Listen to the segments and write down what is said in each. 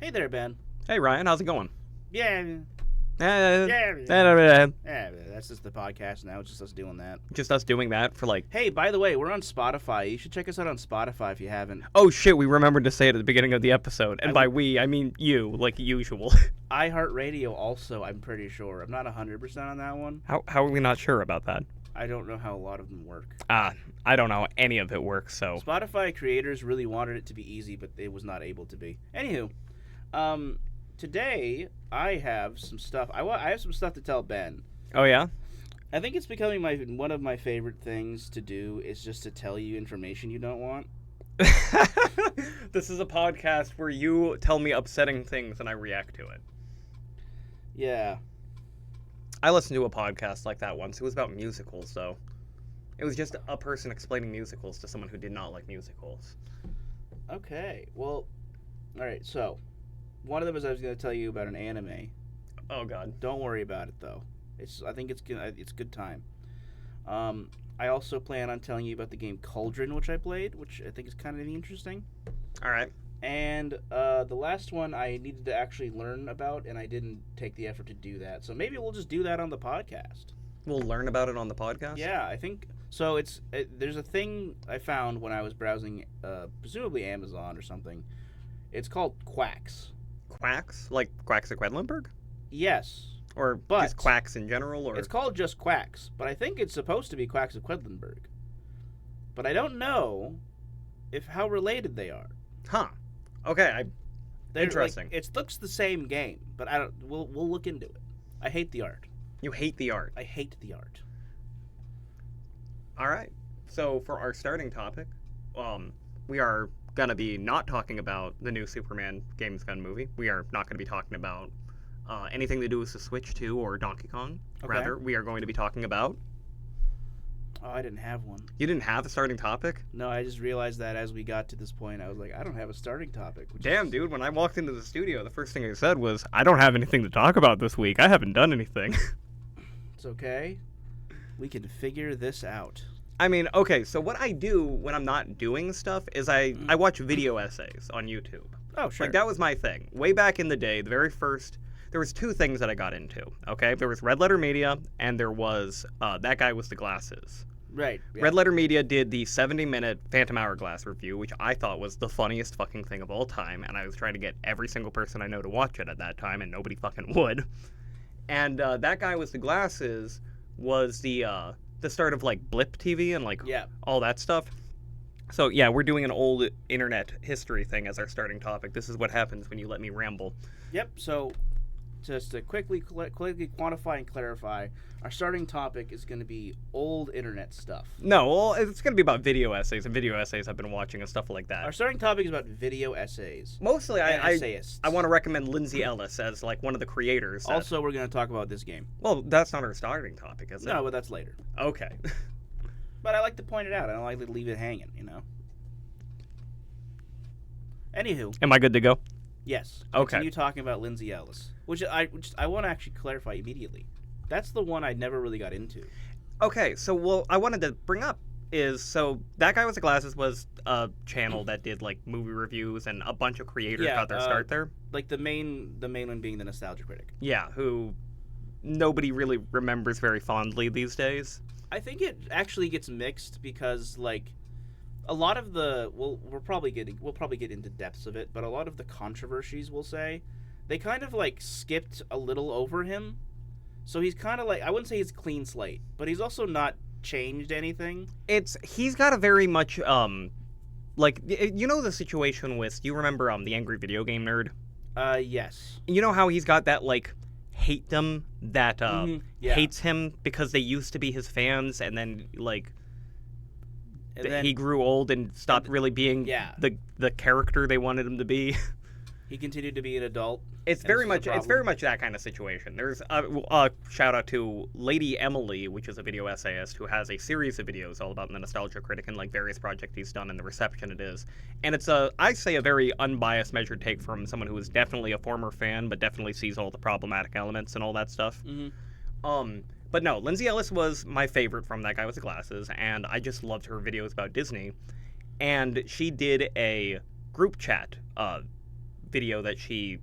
Hey there, Ben. Hey, Ryan, how's it going? Yeah. Yeah. That's just the podcast now. It's just us doing that. Just us doing that for like... Hey, by the way, we're on Spotify. You should check us out on Spotify if you haven't. Oh, shit, we remembered to say it at the beginning of the episode. And I by w- we, I mean you, like usual. iHeartRadio also, I'm pretty sure. I'm not 100% on that one. How are we not sure about that? I don't know how a lot of them work. I don't know how any of it works, so... Spotify creators really wanted it to be easy, but it was not able to be. Anywho, today I have some stuff. I have some stuff to tell Ben. Oh, yeah? I think it's becoming one of my favorite things to do is just to tell you information you don't want. This is a podcast where you tell me upsetting things and I react to it. Yeah. I listened to a podcast like that once. It was about musicals, though. It was just a person explaining musicals to someone who did not like musicals. Okay. Well, all right. So, one of them is I was going to tell you about an anime. Oh, God. Don't worry about it though. I think it's good. It's good time. I also plan on telling you about the game Cauldron, which I played, which I think is kind of interesting. All right. And the last one I needed to actually learn about, and I didn't take the effort to do that. So maybe we'll just do that on the podcast. We'll learn about it on the podcast? Yeah, I think so. There's a thing I found when I was browsing, presumably Amazon or something. It's called Quacks. Quacks? Like Quacks at Quedlinburg? Yes. Or just quacks in general? Or it's called just Quacks, but I think it's supposed to be Quacks of Quedlinburg. But I don't know how related they are. Huh. Okay, interesting. It looks the same game, but I don't. We'll look into it. I hate the art. You hate the art. I hate the art. All right. So for our starting topic, we are gonna be not talking about the new Superman Games Gun movie. We are not gonna be talking about anything to do with the Switch 2 or Donkey Kong. Okay. Rather, we are going to be talking about... Oh, I didn't have one. You didn't have a starting topic? No, I just realized that as we got to this point, I was like, I don't have a starting topic. Damn, dude, when I walked into the studio, the first thing I said was, I don't have anything to talk about this week. I haven't done anything. It's okay. We can figure this out. I mean, okay, so what I do when I'm not doing stuff is I watch video essays on YouTube. Oh, sure. Like, that was my thing. Way back in the day, the very first... There was two things that I got into, okay? There was Red Letter Media, and there was That Guy With the Glasses. Right. Yeah. Red Letter Media did the 70-minute Phantom Hourglass review, which I thought was the funniest fucking thing of all time, and I was trying to get every single person I know to watch it at that time, and nobody fucking would. And That Guy With the Glasses was the start of, like, Blip TV and, like, all that stuff. So, yeah, we're doing an old internet history thing as our starting topic. This is what happens when you let me ramble. Yep, so... Just to quickly quantify and clarify, our starting topic is going to be old internet stuff. No, well, it's going to be about video essays and video essays I've been watching and stuff like that. Our starting topic is about video essays. Mostly, essayists. I want to recommend Lindsay Ellis as like one of the creators. Also, we're going to talk about this game. Well, that's not our starting topic, is it? No, but that's later. Okay. But I like to point it out. I don't like to leave it hanging, you know? Anywho. Am I good to go? Yes. Okay. Continue talking about Lindsay Ellis, which I want to actually clarify immediately. That's the one I never really got into. Okay, so what I wanted to bring up is, so That Guy With the Glasses was a channel that did like movie reviews, and a bunch of creators got their start there. Like the main one being the Nostalgia Critic. Yeah, who nobody really remembers very fondly these days. I think it actually gets mixed because like a lot of the we'll probably get into depths of it, but a lot of the controversies, we'll say, they kind of like skipped a little over him. So he's kind of like, I wouldn't say he's clean slate, but he's also not changed anything. He's got a very much like, you know the situation with, do you remember the Angry Video Game Nerd? Yes. You know how he's got that like hate-dom that hates him because they used to be his fans, and then like he grew old and stopped really being the character they wanted him to be. He continued to be an adult. It's very much that kind of situation. There's a shout out to Lady Emily, which is a video essayist who has a series of videos all about the Nostalgia Critic and like various projects he's done and the reception it is. And it's I say a very unbiased, measured take from someone who is definitely a former fan, but definitely sees all the problematic elements and all that stuff. Mm-hmm. But no, Lindsay Ellis was my favorite from That Guy With the Glasses, and I just loved her videos about Disney. And she did a group chat video that she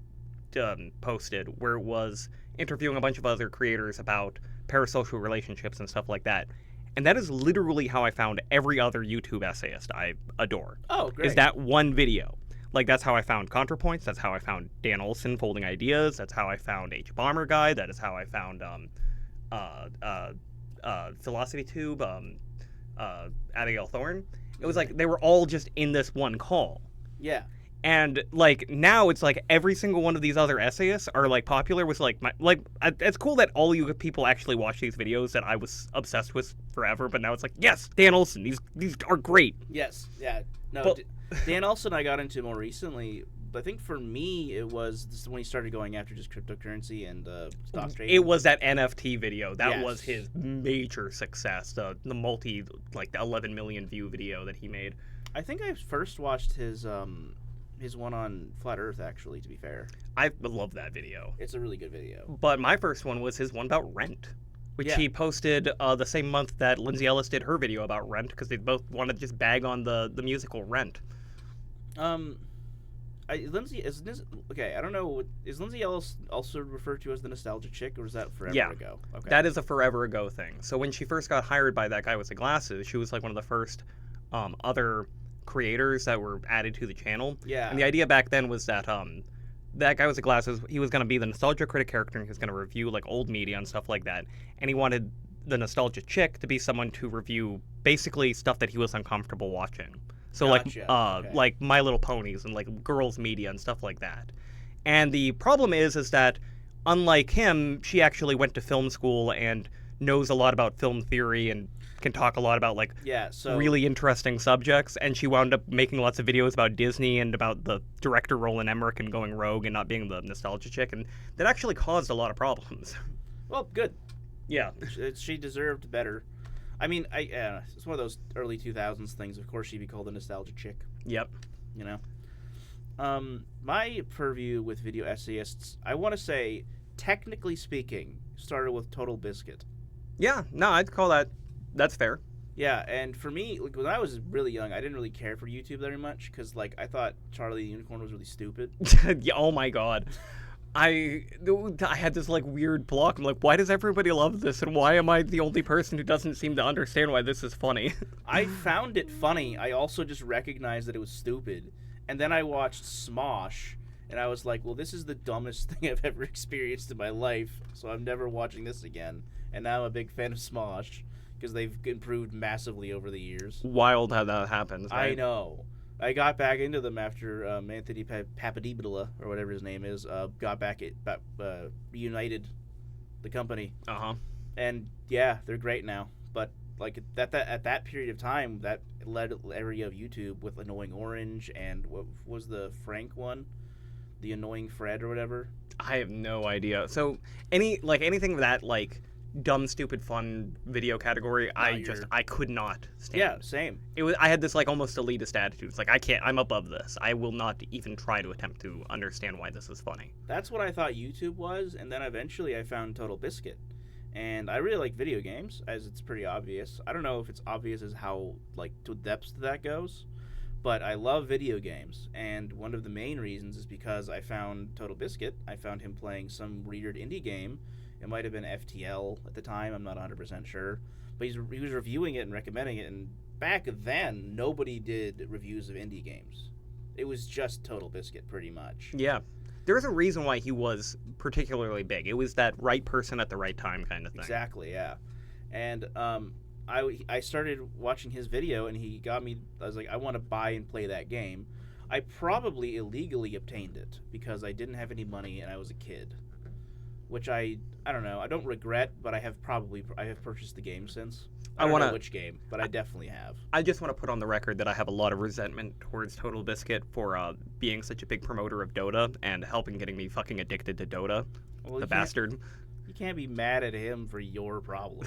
posted where it was interviewing a bunch of other creators about parasocial relationships and stuff like that. And that is literally how I found every other YouTube essayist I adore. Oh, great. Is that one video. Like, that's how I found ContraPoints. That's how I found Dan Olson Folding Ideas. That's how I found H Bomber Guy. That is how I found Philosophy Tube, Abigail Thorne. It was like they were all just in this one call. Yeah. And like now it's like every single one of these other essayists are like popular with like it's cool that all you people actually watch these videos that I was obsessed with forever, but now it's like, yes, Dan Olson, these are great. Yes. Yeah. No, But- Dan Olson I got into more recently. I think for me it was this when he started going after just cryptocurrency and stock trading. It was that NFT video. That Yes. was his major success. The the 11 million view video that he made. I think I first watched his one on Flat Earth, actually, to be fair. I love that video. It's a really good video. But my first one was his one about Rent, which Yeah. he posted the same month that Lindsay Ellis did her video about Rent, because they both wanted to just bag on the musical Rent. Lindsay is okay. I don't know. Is Lindsay Ellis also referred to as the nostalgia chick, or is that forever Yeah. ago? Okay. That is a forever ago thing. So when she first got hired by that guy with the glasses, she was like one of the first other creators that were added to the channel. Yeah. And the idea back then was that that guy with the glasses, he was going to be the nostalgia critic character, and he was going to review like old media and stuff like that. And he wanted the nostalgia chick to be someone to review basically stuff that he was uncomfortable watching. So Gotcha. Okay. like My Little Ponies and like girls media and stuff like that. And the problem is that unlike him, she actually went to film school and knows a lot about film theory and can talk a lot about like Yeah. So really interesting subjects, and she wound up making lots of videos about Disney and about the director Roland Emmerich and going rogue and not being the nostalgia chick, and that actually caused a lot of problems. well, good. Yeah. She deserved better. I mean, it's one of those early 2000s things. Of course, she'd be called a nostalgia chick. Yep. You know. My purview with video essayists, I want to say, technically speaking, started with Total Biscuit. Yeah, no, I'd call that's fair. Yeah, and for me, like, when I was really young, I didn't really care for YouTube very much because, like, I thought Charlie the Unicorn was really stupid. Yeah, oh my god. I had this like weird block. I'm like, why does everybody love this, and why am I the only person who doesn't seem to understand why this is funny? I found it funny. I also just recognized that it was stupid. And then I watched Smosh, and I was like, well, this is the dumbest thing I've ever experienced in my life, so I'm never watching this again. And now I'm a big fan of Smosh because they've improved massively over the years. Wild how that happens, right? I know. I got back into them after Anthony Papadibula, or whatever his name is, got back reunited the company. Uh-huh. And yeah, they're great now. But like at that period of time, that led area of YouTube with Annoying Orange and what was the Frank one, the Annoying Fred or whatever. I have no idea. So anything that like dumb, stupid, fun video category, I could not stand. Yeah, same. I had this like almost elitist attitude. It's like, I'm above this. I will not even try to attempt to understand why this is funny. That's what I thought YouTube was, and then eventually I found Total Biscuit. And I really like video games, as it's pretty obvious. I don't know if it's obvious as how, like, to depths that goes, but I love video games. And one of the main reasons is because I found Total Biscuit. I found him playing some weird indie game. It might have been FTL at the time. I'm not 100% sure. But he was reviewing it and recommending it. And back then, nobody did reviews of indie games. It was just Total Biscuit, pretty much. Yeah. There's a reason why he was particularly big. It was that right person at the right time kind of thing. Exactly, yeah. And I started watching his video, and he got me. I was like, I want to buy and play that game. I probably illegally obtained it because I didn't have any money and I was a kid, which I don't know. I don't regret, but I have purchased the game since. I don't know which game, but I definitely have. I just want to put on the record that I have a lot of resentment towards Total Biscuit for being such a big promoter of Dota and helping getting me fucking addicted to Dota. Well, the bastard. You can't be mad at him for your problem.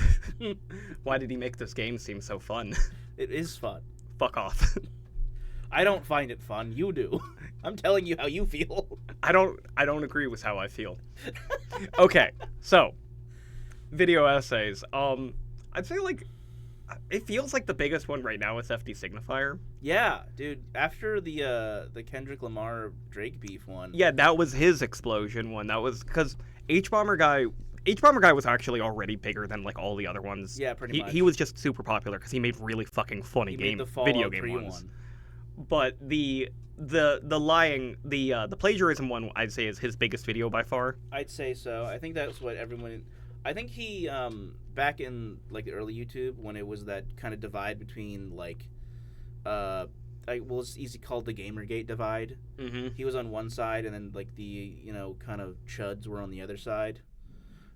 Why did he make this game seem so fun? It is fun. Fuck off. I don't find it fun. You do. I'm telling you how you feel. I don't agree with how I feel. Okay, so video essays. I'd say like It feels like the biggest one right now is FD Signifier. Yeah, dude. After the Kendrick Lamar Drake beef one. Yeah, that was his explosion one. That was because H Bomber Guy was actually already bigger than like all the other ones. Yeah, pretty much. He was just super popular because he made really fucking funny He made the video Fallout game 3 ones. one. But the lying the plagiarism one I'd say is his biggest video by far. I'd say so. I think that's what everyone. I think he back in like the early YouTube when it was that kind of divide between like it's easy called the Gamergate divide. Mm-hmm. He was on one side, and then like the kind of chuds were on the other side.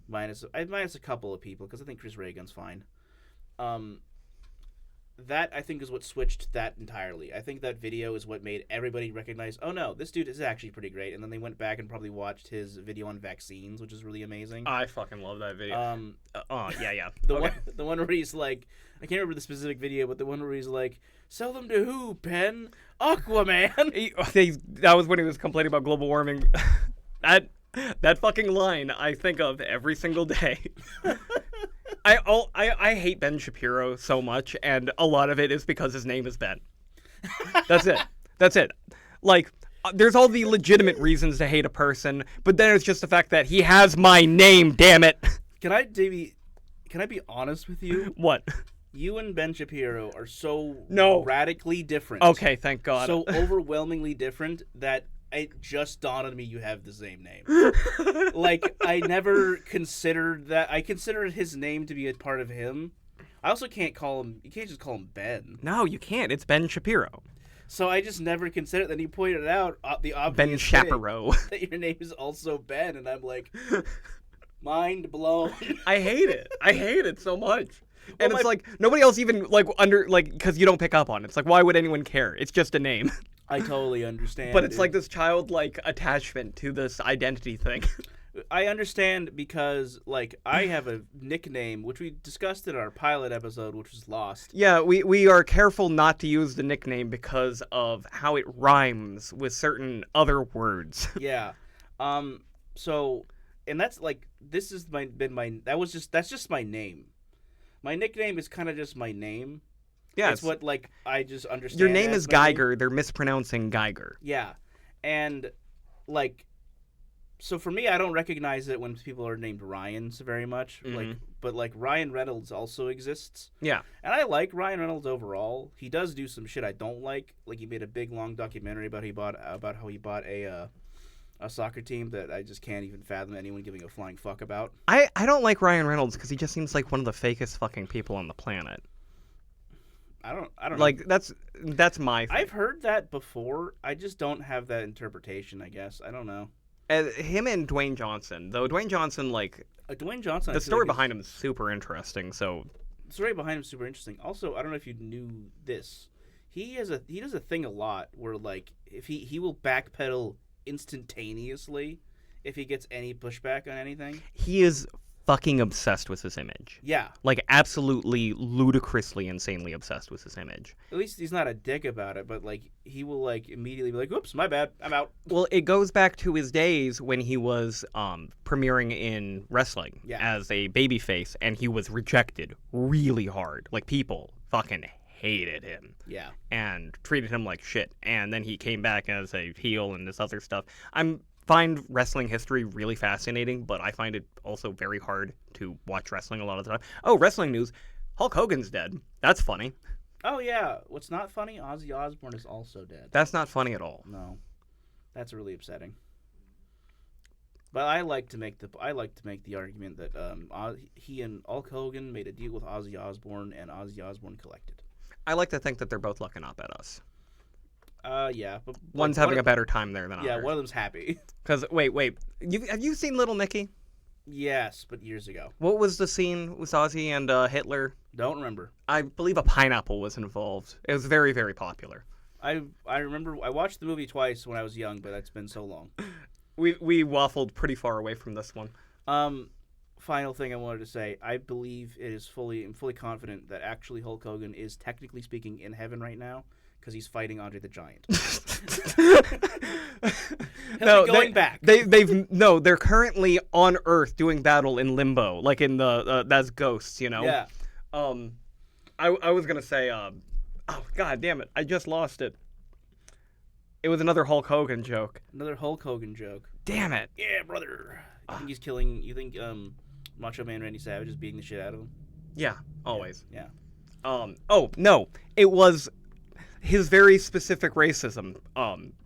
Minus a couple of people because I think Chris Reagan's fine. That I think is what switched that entirely. I think that video is what made everybody recognize, oh no, this dude is actually pretty great. And then they went back and probably watched his video on vaccines, which is really amazing. I fucking love that video. Yeah. The one where he's like, I can't remember the specific video, but the one where he's like, sell them to who, Penn? Aquaman. That was when he was complaining about global warming. That fucking line I think of every single day. I hate Ben Shapiro so much, and a lot of it is because his name is Ben. That's it. Like, there's all the legitimate reasons to hate a person, but then it's just the fact that he has my name, damn it. Can I be honest with you? What? You and Ben Shapiro are so radically different. Okay, thank God. So overwhelmingly different that it just dawned on me you have the same name. Like, I never considered that. I considered his name to be a part of him. I also can't call him, you can't just call him Ben. No, you can't. It's Ben Shapiro. So I just never considered. Then you pointed out the obvious Ben Shapiro. that your name is also Ben, and I'm like, mind blown. I hate it so much. And it's like nobody else even because you don't pick up on it. It's like, why would anyone care? It's just a name. I totally understand. But it's like this childlike attachment to this identity thing. I understand because, like, I have a nickname, which we discussed in our pilot episode, which was Lost. Yeah, we are careful not to use the nickname because of how it rhymes with certain other words. Yeah. So, and that's, like, that's just my name. My nickname is kind of just my name. Yeah. It's what, like, I just understand. Your name is Geiger. They're mispronouncing Geiger. Yeah. And, like, so for me, I don't recognize it when people are named Ryan very much. Mm-hmm. But Ryan Reynolds also exists. Yeah. And I like Ryan Reynolds overall. He does do some shit I don't like. Like, he made a big long documentary about how he bought a soccer team that I just can't even fathom anyone giving a flying fuck about. I don't like Ryan Reynolds because he just seems like one of the fakest fucking people on the planet. I don't like know. that's my thing. I've heard that before. I just don't have that interpretation, I guess. I don't know. Him and Dwayne Johnson, though. Dwayne Johnson, the story behind him is super interesting. So the story behind him is super interesting. Also, I don't know if you knew this. He does a thing a lot where, like, if he will backpedal instantaneously if he gets any pushback on anything. He is fucking obsessed with his image. Yeah. Like, absolutely ludicrously, insanely obsessed with his image. At least he's not a dick about it, but, like, he will, like, immediately be like, oops, my bad, I'm out. Well, it goes back to his days when he was premiering in wrestling as a babyface, and he was rejected really hard. Like, people fucking hated him. Yeah. And treated him like shit. And then he came back as a heel and this other stuff. Find wrestling history really fascinating, but I find it also very hard to watch wrestling a lot of the time. Oh, wrestling news. Hulk Hogan's dead. That's funny. Oh, yeah. What's not funny? Ozzy Osbourne is also dead. That's not funny at all. No. That's really upsetting. But I like to make the argument that he and Hulk Hogan made a deal with Ozzy Osbourne, and Ozzy Osbourne collected. I like to think that they're both looking up at us. Yeah. But one's having a better time there than others. Yeah, one of them's happy. Because, wait. Have you seen Little Nicky? Yes, but years ago. What was the scene with Ozzy and Hitler? Don't remember. I believe a pineapple was involved. It was very, very popular. I remember. I watched the movie twice when I was young, but it's been so long. We waffled pretty far away from this one. Final thing I wanted to say. I believe I'm fully confident that actually Hulk Hogan is, technically speaking, in heaven right now. Because he's fighting Andre the Giant. Back. They're currently on Earth doing battle in limbo, like in the that's ghosts, you know. Yeah. I was gonna say, oh god damn it, I just lost it. It was another Hulk Hogan joke. Another Hulk Hogan joke. Damn it. Yeah, brother. You think he's killing? You think Macho Man Randy Savage is beating the shit out of him? Yeah, always. Yeah. Oh no, it was his very specific racism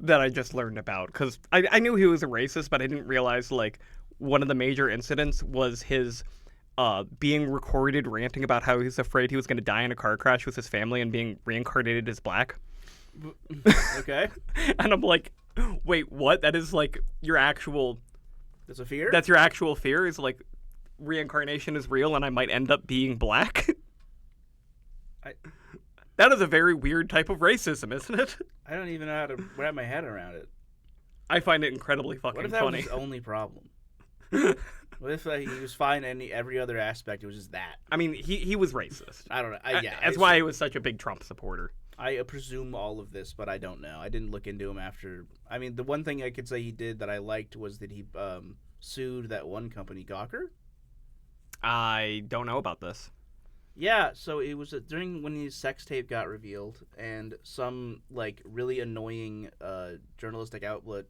that I just learned about, because I knew he was a racist, but I didn't realize like one of the major incidents was his being recorded ranting about how he's afraid he was going to die in a car crash with his family and being reincarnated as black. Okay. And I'm like, wait, what? That is like your actual... That's a fear? That's your actual fear, is like reincarnation is real and I might end up being black? That is a very weird type of racism, isn't it? I don't even know how to wrap my head around it. I find it incredibly fucking funny. What if that funny. was his only problem? What if he was fine in every other aspect? It was just that. I mean, he was racist. I don't know. That's why he was such a big Trump supporter. I presume all of this, but I don't know. I didn't look into him after. I mean, the one thing I could say he did that I liked was that he sued that one company, Gawker. I don't know about this. Yeah, so it was during when his sex tape got revealed, and some like really annoying journalistic outlet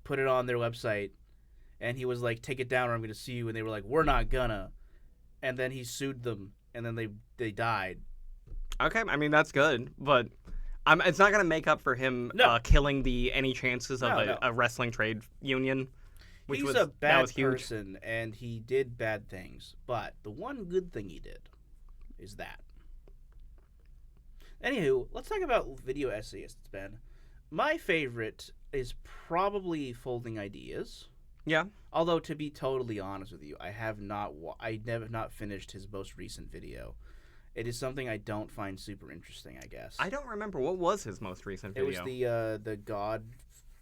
put it on their website, and he was like, "Take it down, or I'm going to sue you." And they were like, "We're not gonna." And then he sued them, and then they died. Okay, I mean that's good, but it's not going to make up for him killing any chances of a wrestling trade union. He's a bad person, and he did bad things. But the one good thing he did is that. Anywho, let's talk about video essayists, Ben. My favorite is probably Folding Ideas. Yeah. Although, to be totally honest with you, I have not finished his most recent video. It is something I don't find super interesting, I guess. I don't remember. What was his most recent video? It was the God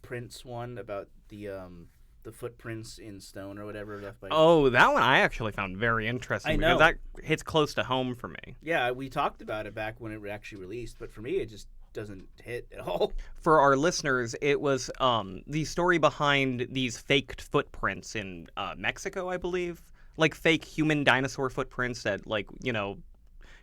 Prince one about the footprints in stone or whatever left by... Oh, that one I actually found very interesting. I know. Because that hits close to home for me. Yeah, we talked about it back when it actually released, but for me it just doesn't hit at all. For our listeners, it was the story behind these faked footprints in Mexico, I believe. Like fake human dinosaur footprints that, like, you know,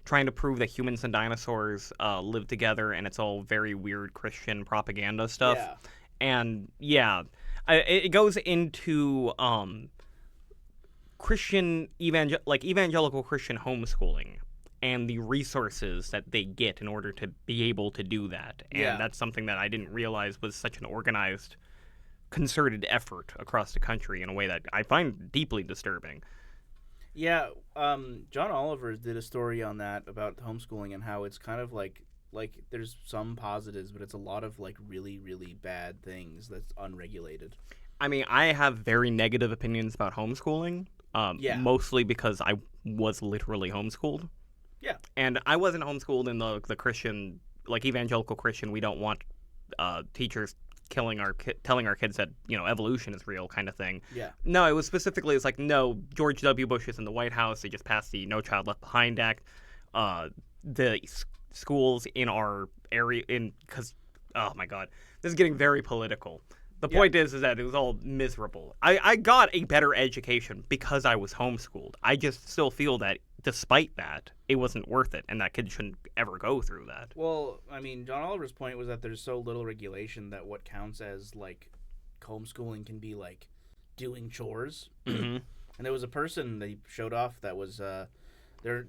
trying to prove that humans and dinosaurs live together, and it's all very weird Christian propaganda stuff. Yeah. And yeah, it goes into Christian evangelical Christian homeschooling and the resources that they get in order to be able to do that. And that's something that I didn't realize was such an organized, concerted effort across the country in a way that I find deeply disturbing. Yeah, John Oliver did a story on that about homeschooling and how it's kind of like there's some positives, but it's a lot of like really, really bad things that's unregulated. I mean, I have very negative opinions about homeschooling, mostly because I was literally homeschooled. Yeah. And I wasn't homeschooled in the Christian, like evangelical Christian, we don't want teachers telling our kids that, you know, evolution is real kind of thing. Yeah. No, it was specifically, it's like, no, George W. Bush is in the White House. They just passed the No Child Left Behind Act. The schools in our area, because, oh my God, this is getting very political. The point is that it was all miserable. I got a better education because I was homeschooled. I just still feel that despite that, it wasn't worth it, and that kid shouldn't ever go through that. Well, I mean, John Oliver's point was that there's so little regulation that what counts as, like, homeschooling can be, like, doing chores. Mm-hmm. And there was a person that he showed off that was, their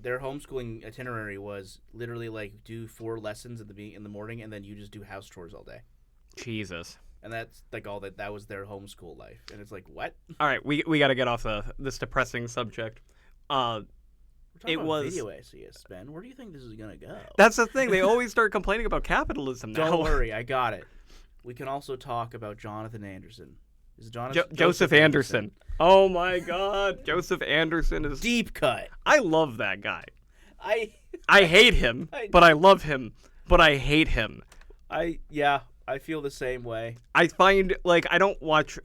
homeschooling itinerary was literally, like, do 4 lessons in the morning, and then you just do house chores all day. Jesus. And that's, like, all that was their homeschool life. And it's like, what? All right, we got to get off this depressing subject. It was video essayists, Ben. Where do you think this is gonna go? That's the thing. They always start complaining about capitalism now. Don't worry, I got it. We can also talk about Jonathan Anderson. Is it Joseph Anderson? Oh my God, Joseph Anderson is deep cut. I love that guy. I hate him, but I love him. But I hate him. I feel the same way. I find, like, I don't watch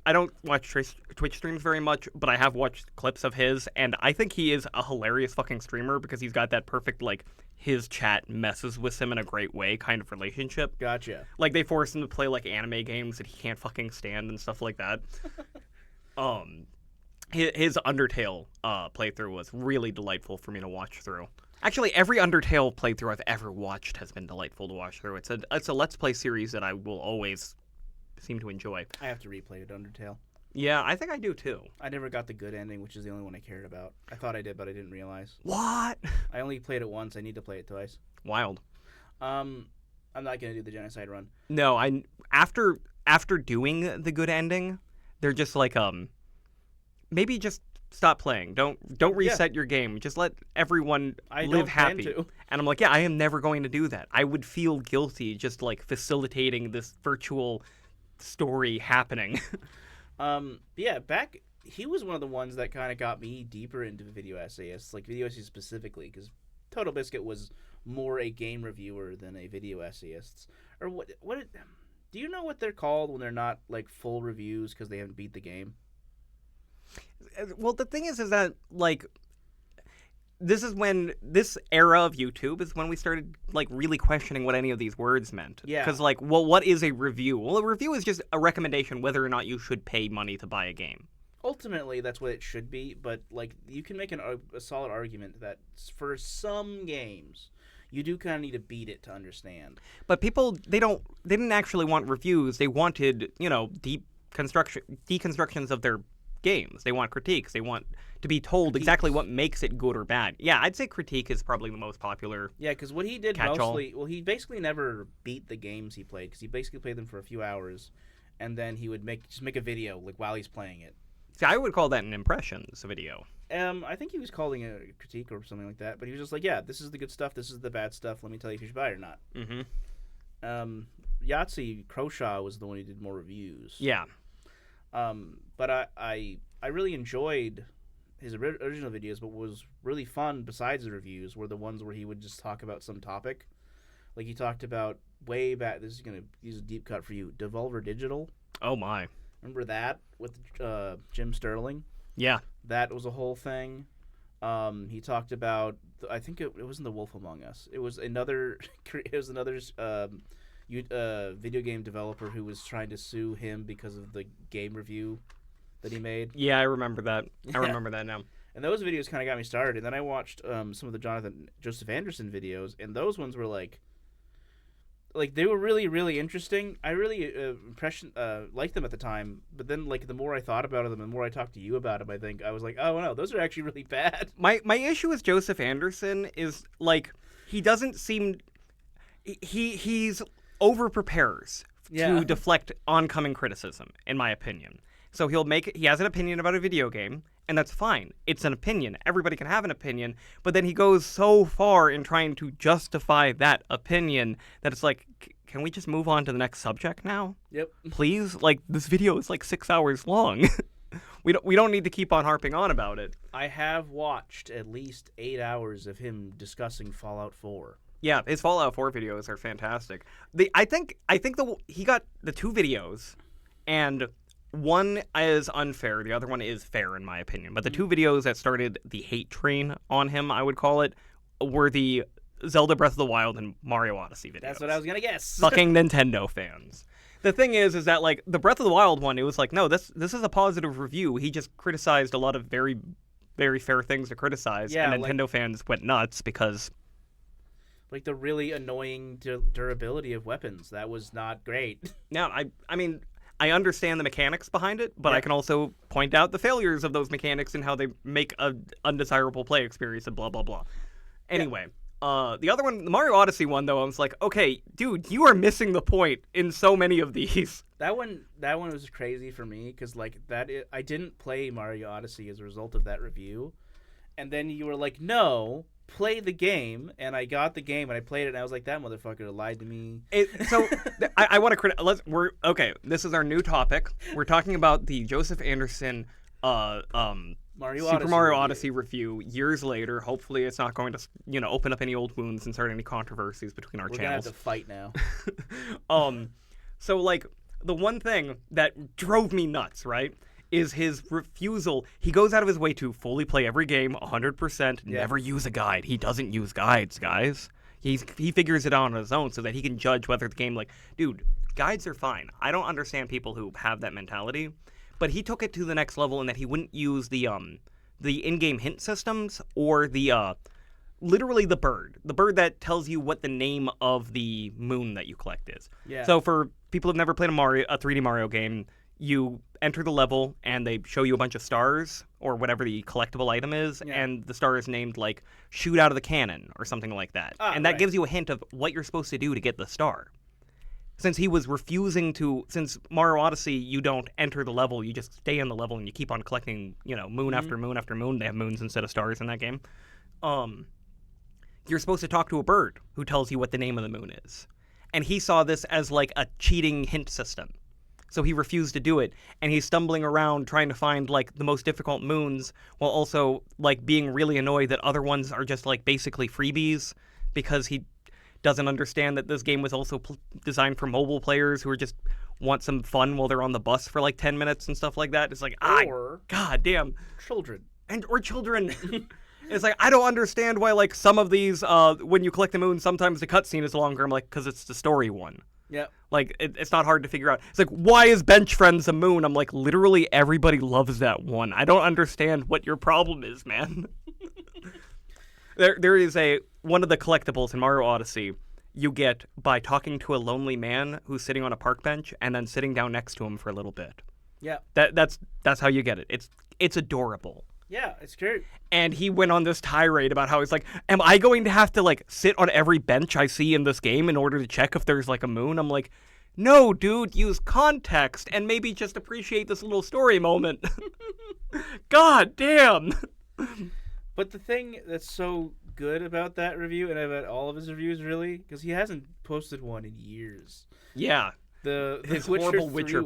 Twitch streams very much, but I have watched clips of his, and I think he is a hilarious fucking streamer because he's got that perfect, like, his chat messes with him in a great way kind of relationship. Gotcha. Like, they force him to play, like, anime games that he can't fucking stand and stuff like that. His Undertale playthrough was really delightful for me to watch through. Actually, every Undertale playthrough I've ever watched has been delightful to watch through. It's a Let's Play series that I will always seem to enjoy. I have to replay it, Undertale. Yeah, I think I do too. I never got the good ending, which is the only one I cared about. I thought I did, but I didn't realize. What? I only played it once. I need to play it twice. Wild. I'm not gonna do the genocide run. No, after doing the good ending, they're just like maybe just stop playing. Don't reset your game. Just let everyone live happy. To. And I'm like, yeah, I am never going to do that. I would feel guilty just like facilitating this virtual story happening. Yeah, he was one of the ones that kind of got me deeper into video essayists, like video essayists specifically, because Total Biscuit was more a game reviewer than a video essayist. Or do you know what they're called when they're not like full reviews because they haven't beat the game? Well, the thing is that like this era of YouTube is when we started like really questioning what any of these words meant. Yeah. Because like, well, what is a review? Well, a review is just a recommendation whether or not you should pay money to buy a game. Ultimately, that's what it should be, but like you can make a solid argument that for some games, you do kind of need to beat it to understand. But people, they didn't actually want reviews. They wanted, deconstructions of their games. They want critiques. They want to be told exactly what makes it good or bad. Yeah, I'd say critique is probably the most popular. Yeah, because what he did catch-all. mostly, well, he basically never beat the games he played, because he basically played them for a few hours, and then he would make a video like while he's playing it. See, I would call that an impressions video. I think he was calling it a critique or something like that, but he was just like, yeah, this is the good stuff, this is the bad stuff, let me tell you if you should buy it or not. Mm-hmm. Yahtzee Croshaw was the one who did more reviews. Yeah. But I really enjoyed his original videos, but what was really fun besides the reviews were the ones where he would just talk about some topic. Like he talked about way back, this is going to use a deep cut for you, Devolver Digital. Oh my. Remember that with Jim Sterling? Yeah. That was a whole thing. He talked about, I think it wasn't The Wolf Among Us. It was another video game developer who was trying to sue him because of the game review that he made. Yeah, I remember that. I remember that now. And those videos kind of got me started. And then I watched some of the Joseph Anderson videos, and those ones were like they were really, really interesting. I really liked them at the time. But then, like, the more I thought about them, and the more I talked to you about them, I was like, oh no, those are actually really bad. My issue with Joseph Anderson is like he doesn't seem he's over prepares to deflect oncoming criticism, in my opinion. So he has an opinion about a video game, and that's fine. It's an opinion. Everybody can have an opinion, but then he goes so far in trying to justify that opinion that it's like, can we just move on to the next subject now? Yep. Please? Like, this video is like 6 hours long. We don't need to keep on harping on about it. I have watched at least 8 hours of him discussing Fallout 4. Yeah, his Fallout 4 videos are fantastic. I think he got the two videos, and one is unfair, the other one is fair in my opinion. But the two videos that started the hate train on him, I would call it, were the Zelda Breath of the Wild and Mario Odyssey videos. That's what I was gonna guess. Fucking Nintendo fans. The thing is that like the Breath of the Wild one, it was like, no, this is a positive review. He just criticized a lot of very, very fair things to criticize, and Nintendo fans went nuts because. Like the really annoying durability of weapons. That was not great. Yeah, I mean, I understand the mechanics behind it, but I can also point out the failures of those mechanics and how they make an undesirable play experience and blah, blah, blah. Anyway, the other one, the Mario Odyssey one, though, I was like, okay, dude, you are missing the point in so many of these. That one was crazy for me because I didn't play Mario Odyssey as a result of that review. And then you were like, no, play the game, and I got the game and I played it, and I was like, that motherfucker lied to me. I want to okay. This is our new topic. We're talking about the Joseph Anderson Super Mario Odyssey review years later. Hopefully, it's not going to open up any old wounds and start any controversies between our channels. We're gonna have to fight now. So like the one thing that drove me nuts, right, is his refusal. He goes out of his way to fully play every game 100%, never use a guide. He doesn't use guides, guys. He figures it out on his own so that he can judge whether the game, like, dude, guides are fine. I don't understand people who have that mentality, but he took it to the next level in that he wouldn't use the in-game hint systems or the literally the bird that tells you what the name of the moon that you collect is. Yeah. So for people who've never played a 3D Mario game, you enter the level and they show you a bunch of stars or whatever the collectible item is, and the star is named like shoot out of the cannon or something like that. And that gives you a hint of what you're supposed to do to get the star. Since he was refusing to, since Mario Odyssey, you don't enter the level, you just stay in the level and you keep on collecting, moon after moon after moon. They have moons instead of stars in that game. You're supposed to talk to a bird who tells you what the name of the moon is. And he saw this as like a cheating hint system. So he refused to do it, and he's stumbling around trying to find like the most difficult moons while also like being really annoyed that other ones are just like basically freebies because he doesn't understand that this game was also designed for mobile players who are just want some fun while they're on the bus for like 10 minutes and stuff like that. It's like, god damn. Children. Or children. It's like, I don't understand why like some of these, when you collect the moon, sometimes the cutscene is longer. I'm like, because it's the story one. Yeah. Like, it's not hard to figure out. It's like, why is Bench Friends a moon? I'm like, literally everybody loves that one. I don't understand what your problem is, man. There is one of the collectibles in Mario Odyssey you get by talking to a lonely man who's sitting on a park bench and then sitting down next to him for a little bit. Yeah. That's how you get it. It's adorable. Yeah, it's great. And he went on this tirade about how he's like, am I going to have to like sit on every bench I see in this game in order to check if there's like a moon? I'm like, no, dude, use context and maybe just appreciate this little story moment. God damn. But the thing that's so good about that review, and about all of his reviews really, because he hasn't posted one in years. Yeah. His horrible Witcher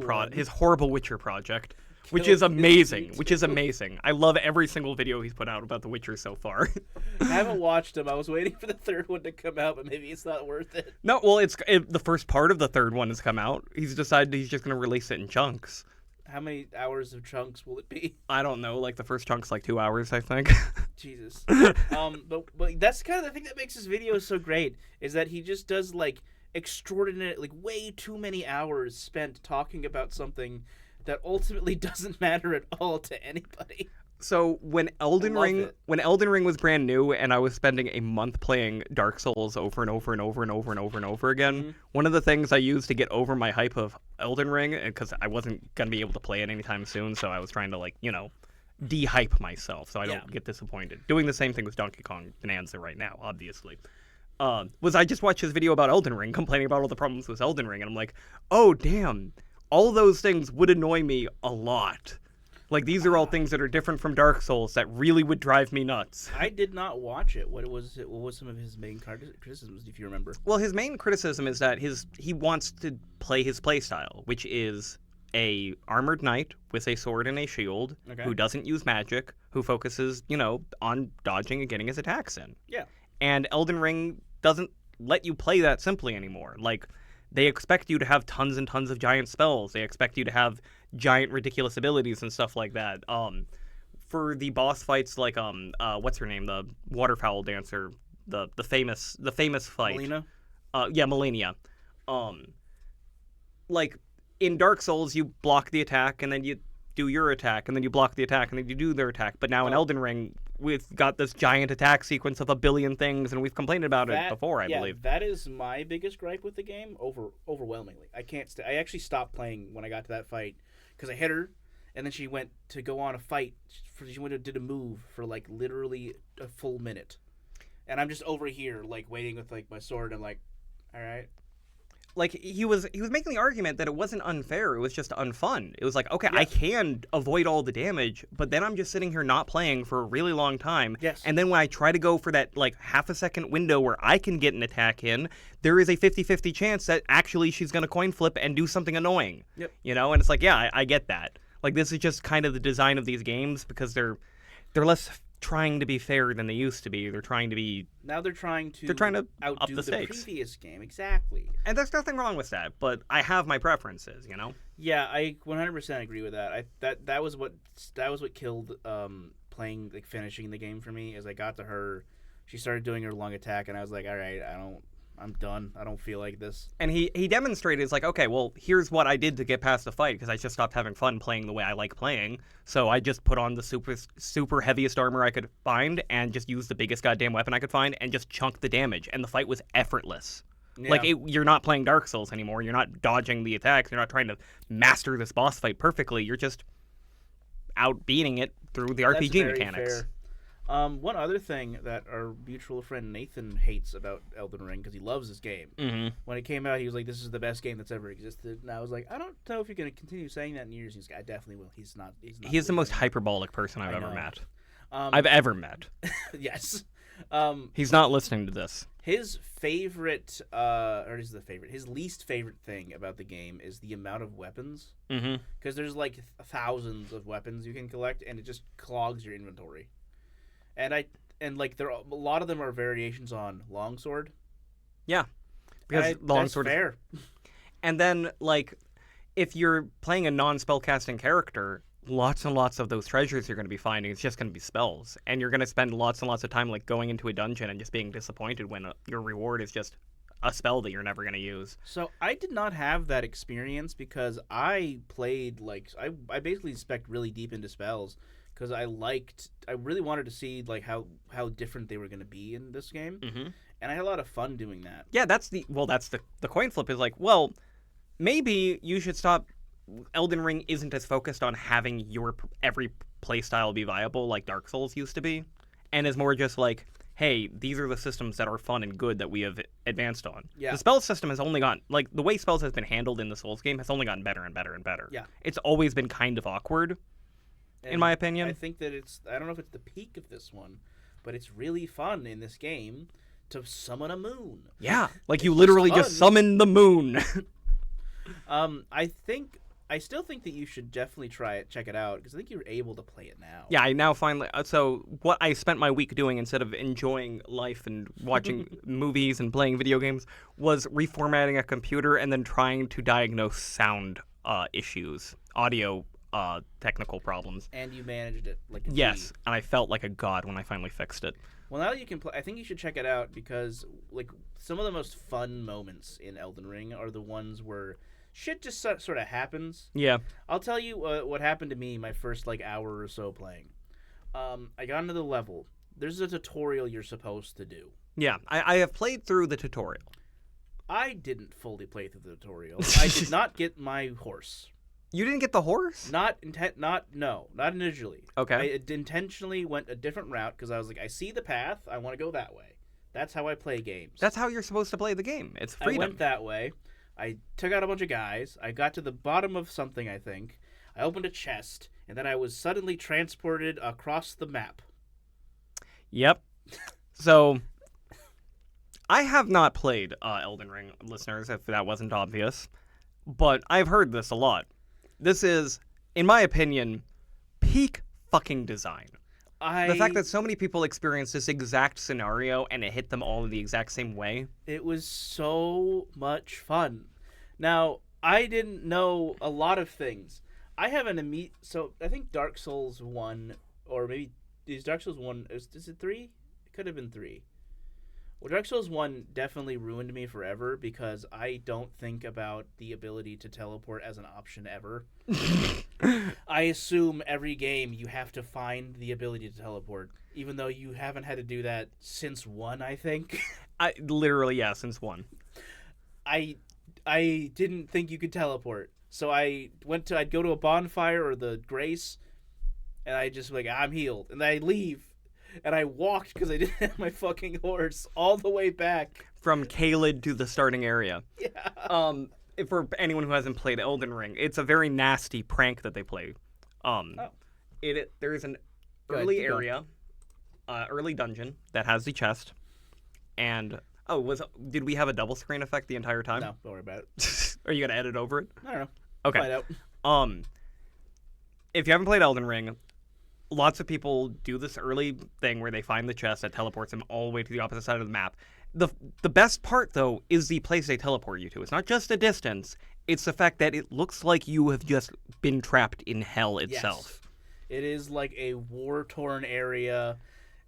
project. Which is amazing. I love every single video he's put out about The Witcher so far. I haven't watched him. I was waiting for the third one to come out, but maybe it's not worth it. No, well, the first part of the third one has come out. He's decided he's just going to release it in chunks. How many hours of chunks will it be? I don't know. Like, the first chunk's like 2 hours, I think. Jesus. But that's kind of the thing that makes his videos so great, is that he just does, like, extraordinary, like, way too many hours spent talking about something that ultimately doesn't matter at all to anybody. So when Elden Ring was brand new and I was spending a month playing Dark Souls over and over and over and over and over and over again, one of the things I used to get over my hype of Elden Ring, because I wasn't going to be able to play it anytime soon, so I was trying to like, de-hype myself so I don't get disappointed. Doing the same thing with Donkey Kong Bonanza right now, obviously. Was I just watched his video about Elden Ring, complaining about all the problems with Elden Ring, and I'm like, oh, damn. All those things would annoy me a lot. Like, these are all things that are different from Dark Souls that really would drive me nuts. I did not watch it. What was some of his main criticisms, if you remember? Well, his main criticism is that he wants to play his playstyle, which is a armored knight with a sword and a shield, who doesn't use magic, who focuses, on dodging and getting his attacks in. Yeah. And Elden Ring doesn't let you play that simply anymore. Like, they expect you to have tons and tons of giant spells. They expect you to have giant, ridiculous abilities and stuff like that. For the boss fights, like what's her name, the waterfowl dancer, the famous fight. Melina? Yeah, Melina. Like in Dark Souls, you block the attack and then you do your attack, and then you block the attack and then you do their attack. But now in Elden Ring, we've got this giant attack sequence of a billion things, and we've complained about it before, I believe. That is my biggest gripe with the game, overwhelmingly. I can't. I actually stopped playing when I got to that fight because I hit her, and then she went to go on a fight. She went and did a move for like literally a full minute, and I'm just over here like waiting with like my sword. And like, all right. Like, he was making the argument that it wasn't unfair, it was just unfun. It was like, okay, I can avoid all the damage, but then I'm just sitting here not playing for a really long time. Yes. And then when I try to go for that, like, half a second window where I can get an attack in, there is a 50-50 chance that actually she's going to coin flip and do something annoying. Yep. And it's like, yeah, I get that. Like, this is just kind of the design of these games because they're less trying to be fairer than they used to be. They're trying to outdo the stakes. Previous game, exactly. And there's nothing wrong with that, but I have my preferences, Yeah, I 100% agree with that. That was what killed playing, like, finishing the game for me. As I got to her, she started doing her long attack, and I was like, all right, I I'm done. I don't feel like this. And he demonstrated, it's like, okay, well, here's what I did to get past the fight, because I just stopped having fun playing the way I like playing. So I just put on the super heaviest armor I could find and just used the biggest goddamn weapon I could find and just chunked the damage. And the fight was effortless. Yeah. Like, you're not playing Dark Souls anymore. You're not dodging the attacks. You're not trying to master this boss fight perfectly. You're just outbeating it through the That's RPG very mechanics. fair. One other thing that our mutual friend Nathan hates about Elden Ring, because he loves this game. Mm-hmm. When it came out, he was like, "This is the best game that's ever existed." And I was like, "I don't know if you're going to continue saying that in years." He's like, "I definitely will." He's not. He's the most hyperbolic person I've I ever know. met. I've ever met. Yes. He's not listening to this. His favorite, his least favorite thing about the game is the amount of weapons. Mm-hmm. Because there's like thousands of weapons you can collect, and it just clogs your inventory. And like a lot of them are variations on longsword. Yeah, because the longsword is fair. And then, like, if you're playing a non-spellcasting character, lots and lots of those treasures you're going to be finding, it's just going to be spells. And you're going to spend lots and lots of time, like, going into a dungeon and just being disappointed when your reward is just a spell that you're never going to use. So I did not have that experience because I played, like, I basically spec'd really deep into spells because I really wanted to see, like, how different they were going to be in this game. Mm-hmm. And I had a lot of fun doing that. Yeah, that's the coin flip is like, well, maybe you should stop. Elden Ring isn't as focused on having your every playstyle be viable like Dark Souls used to be, and is more just like, hey, these are the systems that are fun and good that we have advanced on. Yeah. The spell system has only gotten, like, the way spells has been handled in the Souls game has only gotten better and better and better. Yeah. It's always been kind of awkward, in my opinion. I think that I don't know if it's the peak of this one, but it's really fun in this game to summon a moon. Yeah, like you literally just summon the moon. I still think that you should definitely check it out, because I think you're able to play it now. Yeah, I now finally. So what I spent my week doing instead of enjoying life and watching movies and playing video games was reformatting a computer and then trying to diagnose sound issues, audio technical problems. And you managed it like a Yes, G. and I felt like a god when I finally fixed it. Well, now that you can play, I think you should check it out, because like some of the most fun moments in Elden Ring are the ones where shit just sort of happens. Yeah. I'll tell you what happened to me my first like hour or so playing. I got into the level. There's a tutorial you're supposed to do. Yeah, I have played through the tutorial. I didn't fully play through the tutorial. I did not get my horse. You didn't get the horse? Not initially. Okay. I intentionally went a different route because I was like, I see the path. I want to go that way. That's how I play games. That's how you're supposed to play the game. It's freedom. I went that way. I took out a bunch of guys. I got to the bottom of something, I think. I opened a chest, and then I was suddenly transported across the map. Yep. So, I have not played Elden Ring, listeners, if that wasn't obvious. But I've heard this a lot. This is, in my opinion, peak fucking design. The fact that so many people experienced this exact scenario and it hit them all in the exact same way. It was so much fun. Now, I didn't know a lot of things. I have so I think Dark Souls 1, or maybe is Dark Souls 1, is it 3? It could have been 3. Well, Dark Souls 1 definitely ruined me forever because I don't think about the ability to teleport as an option ever. I assume every game you have to find the ability to teleport, even though you haven't had to do that since 1, I think. Since 1. I didn't think you could teleport. So I'd go to a bonfire or the Grace, and I just like, I'm healed. And I leave. And I walked, because I didn't have my fucking horse, all the way back. From Caelid to the starting area. Yeah. For anyone who hasn't played Elden Ring, it's a very nasty prank that they play. There is an early area, early dungeon that has the chest, and did we have a double screen effect the entire time? No, don't worry about it. Are you gonna edit over it? I don't know. Okay. Find out. If you haven't played Elden Ring, lots of people do this early thing where they find the chest that teleports them all the way to the opposite side of the map. The best part, though, is the place they teleport you to. It's not just a distance. It's the fact that it looks like you have just been trapped in hell itself. Yes. It is like a war-torn area.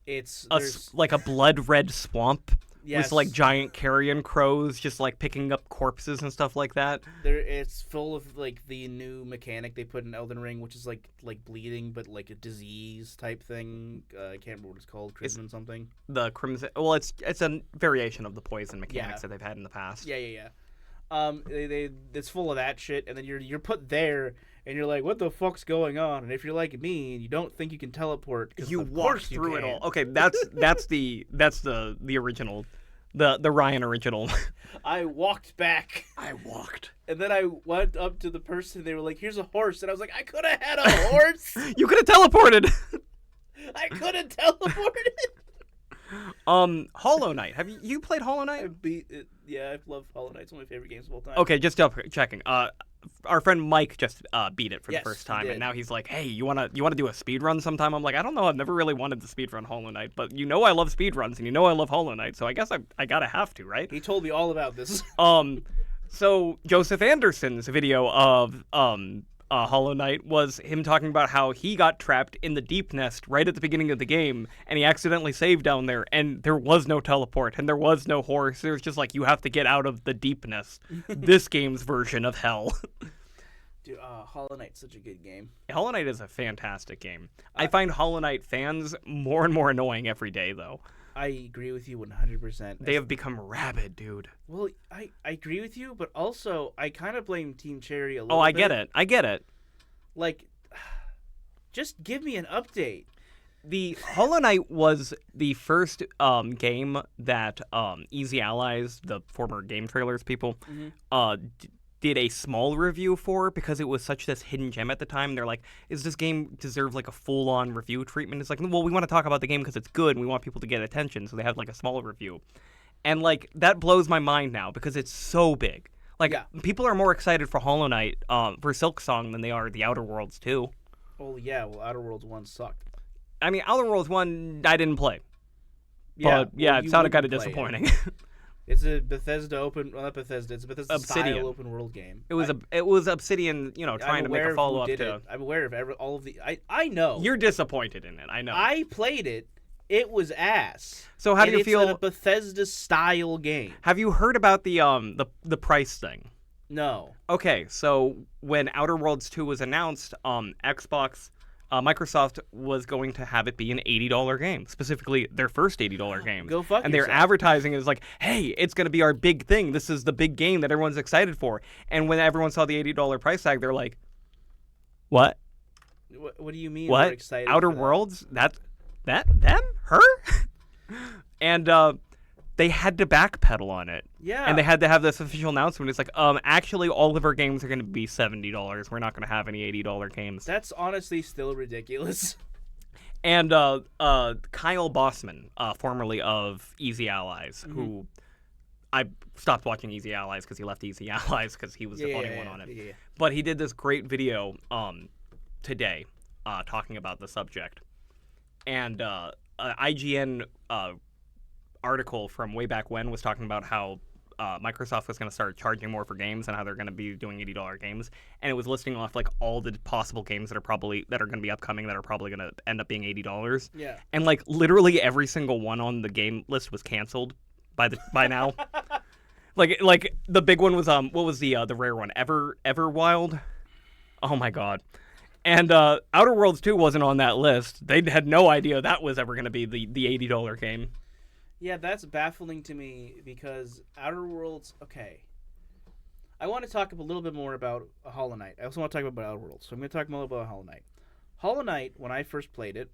It's like a blood-red swamp Yes. with like giant carrion crows just like picking up corpses and stuff like that. It's full of like the new mechanic they put in Elden Ring, which is like bleeding, but like a disease type thing. I can't remember what it's called, Crimson something. The crimson. Well, it's a variation of the poison Yeah. mechanics that they've had in the past. Yeah. It's full of that shit, and then you're put there, and you're like, what the fuck's going on? And if you're like me, and you don't think you can teleport, 'cause You of walk course you through it can. all. Okay, that's the original, the Ryan original. I walked back, I walked. and then I went up to the person. They were like, "Here's a horse," and I was like, "I could have had a horse. You could have teleported. I could have teleported." Hollow Knight. Have you played Hollow Knight? I beat it. Yeah, I love Hollow Knight. It's one of my favorite games of all time. Okay, just checking. Our friend Mike just beat it for Yes, the first he time, did. and now he's like, "Hey, you wanna do a speed run sometime?" I'm like, "I don't know. I've never really wanted to speed run Hollow Knight, but you know I love speed runs, and you know I love Hollow Knight, so I guess I gotta have to, right?" He told me all about this. So Joseph Anderson's video of Hollow Knight was him talking about how he got trapped in the deep nest right at the beginning of the game, and he accidentally saved down there, and there was no teleport, and there was no horse. There was just like, you have to get out of the deep nest. This game's version of hell. Dude, Hollow Knight's such a good game. Hollow Knight is a fantastic game. I find Hollow Knight fans more and more annoying every day, though. I agree with you 100%. They have become rabid, dude. Well, I agree with you, but also I kind of blame Team Cherry a little Oh, bit. I get it. Like, just give me an update. The Hollow Knight was the first game that Easy Allies, the former Game Trailers people, did a small review for, because it was such this hidden gem at the time. They're like, is this game deserve like a full-on review treatment? It's like, well, we want to talk about the game because it's good and we want people to get attention, so they have like a small review. And like, that blows my mind now because it's so big. Like, Yeah. people are more excited for Hollow Knight, for Silk Song, than they are the Outer Worlds 2. Oh, yeah, well, Outer Worlds 1 sucked. I mean, Outer Worlds 1, I didn't play. Yeah, But yeah, well, it you sounded kind of wouldn't play it. disappointing. It's a Bethesda not Bethesda, it's a Bethesda Obsidian. style open world game. It was Obsidian, trying to make a follow up to. I'm aware of all of the. I know. You're disappointed in it. I know. I played it. It was ass. So how do And you feel? It's a Bethesda style game. Have you heard about the price thing? No. Okay, so when Outer Worlds 2 was announced, Microsoft was going to have it be an $80 game, specifically their first $80 game. Go fuck And they're yourself. advertising it as like, hey, it's going to be our big thing. This is the big game that everyone's excited for. And when everyone saw the $80 price tag, they're like, what? What do you mean? What? We're excited Outer for that? Worlds? That? Them? Her? And they had to backpedal on it. Yeah. And they had to have this official announcement. It's like, actually, all of our games are going to be $70. We're not going to have any $80 games. That's honestly still ridiculous. And Kyle Bossman, formerly of Easy Allies, who I stopped watching Easy Allies because he left Easy Allies because he was the funny one on it. Yeah. But he did this great video today talking about the subject. And IGN article from way back when was talking about how Microsoft was going to start charging more for games and how they're going to be doing $80 games, and it was listing off like all the possible games that are going to be upcoming that are probably going to end up being $80. Yeah. And like literally every single one on the game list was canceled by now. like the big one was what was the rare one? Everwild? Oh my god. And Outer Worlds 2 wasn't on that list. They had no idea that was ever going to be the $80 game. Yeah, that's baffling to me because Outer Worlds. Okay, I want to talk a little bit more about Hollow Knight. I also want to talk about Outer Worlds, so I'm going to talk more about Hollow Knight. Hollow Knight, when I first played it,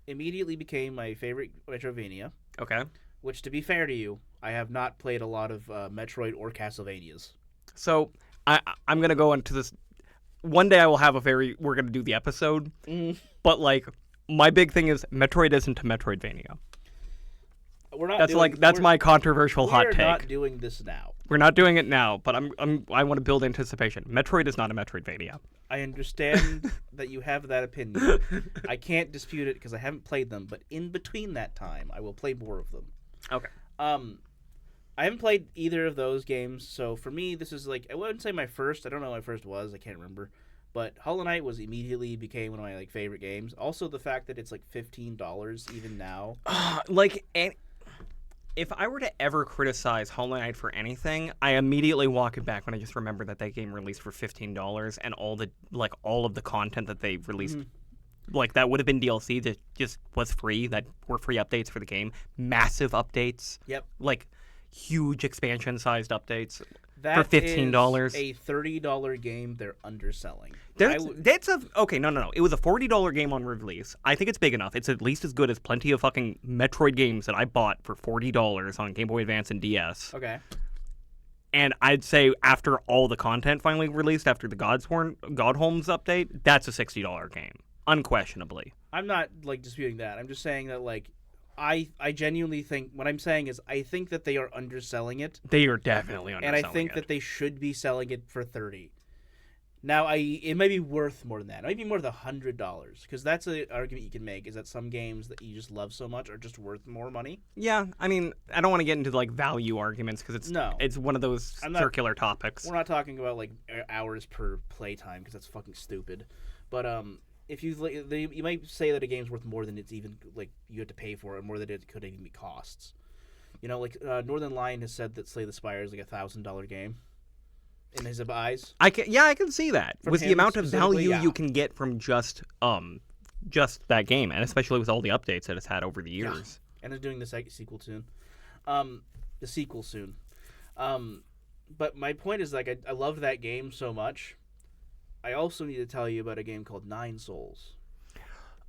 immediately became my favorite Metroidvania. Okay. Which, to be fair to you, I have not played a lot of Metroid or Castlevanias. So I'm going to go into this. One day I will have we're going to do the episode, but like my big thing is Metroid isn't a Metroidvania. That's my controversial hot take. We're not doing this now. We're not doing it now, but I want to build anticipation. Metroid is not a Metroidvania. I understand that you have that opinion. I can't dispute it because I haven't played them, but in between that time, I will play more of them. Okay. I haven't played either of those games, so for me, this is like, I wouldn't say my first. I don't know what my first was. I can't remember. But Hollow Knight became one of my favorite games. Also, the fact that it's $15 even now. If I were to ever criticize Hollow Knight for anything, I immediately walk it back when I just remember that game released for $15 and all of the content that they released, that would have been DLC that just was free, that were free updates for the game, massive updates, Yep. Huge expansion-sized updates. That for $15. Is a $30 game they're underselling. No. It was a $40 game on release. I think it's big enough. It's at least as good as plenty of fucking Metroid games that I bought for $40 on Game Boy Advance and DS. Okay. And I'd say after all the content finally released, after the Godholmes update, that's a $60 game, unquestionably. I'm not disputing that. I'm just saying that I genuinely think what I'm saying is I think that they are underselling it. They are definitely underselling it. And I think that they should be selling it for $30. Now it may be worth more than that. It might be more than $100 because that's an argument you can make is that some games that you just love so much are just worth more money. Yeah, I mean, I don't want to get into value arguments because it's one of those circular topics. We're not talking about hours per playtime because that's fucking stupid. But if you might say that a game's worth more than it's even you have to pay for it, more than it could even be costs. Northern Lion has said that Slay the Spire is $1,000 game in his eyes. I can see that with the amount of value you can get from just that game, and especially with all the updates that it's had over the years. Yeah. And they're doing the sequel soon. But my point is I loved that game so much. I also need to tell you about a game called Nine Souls.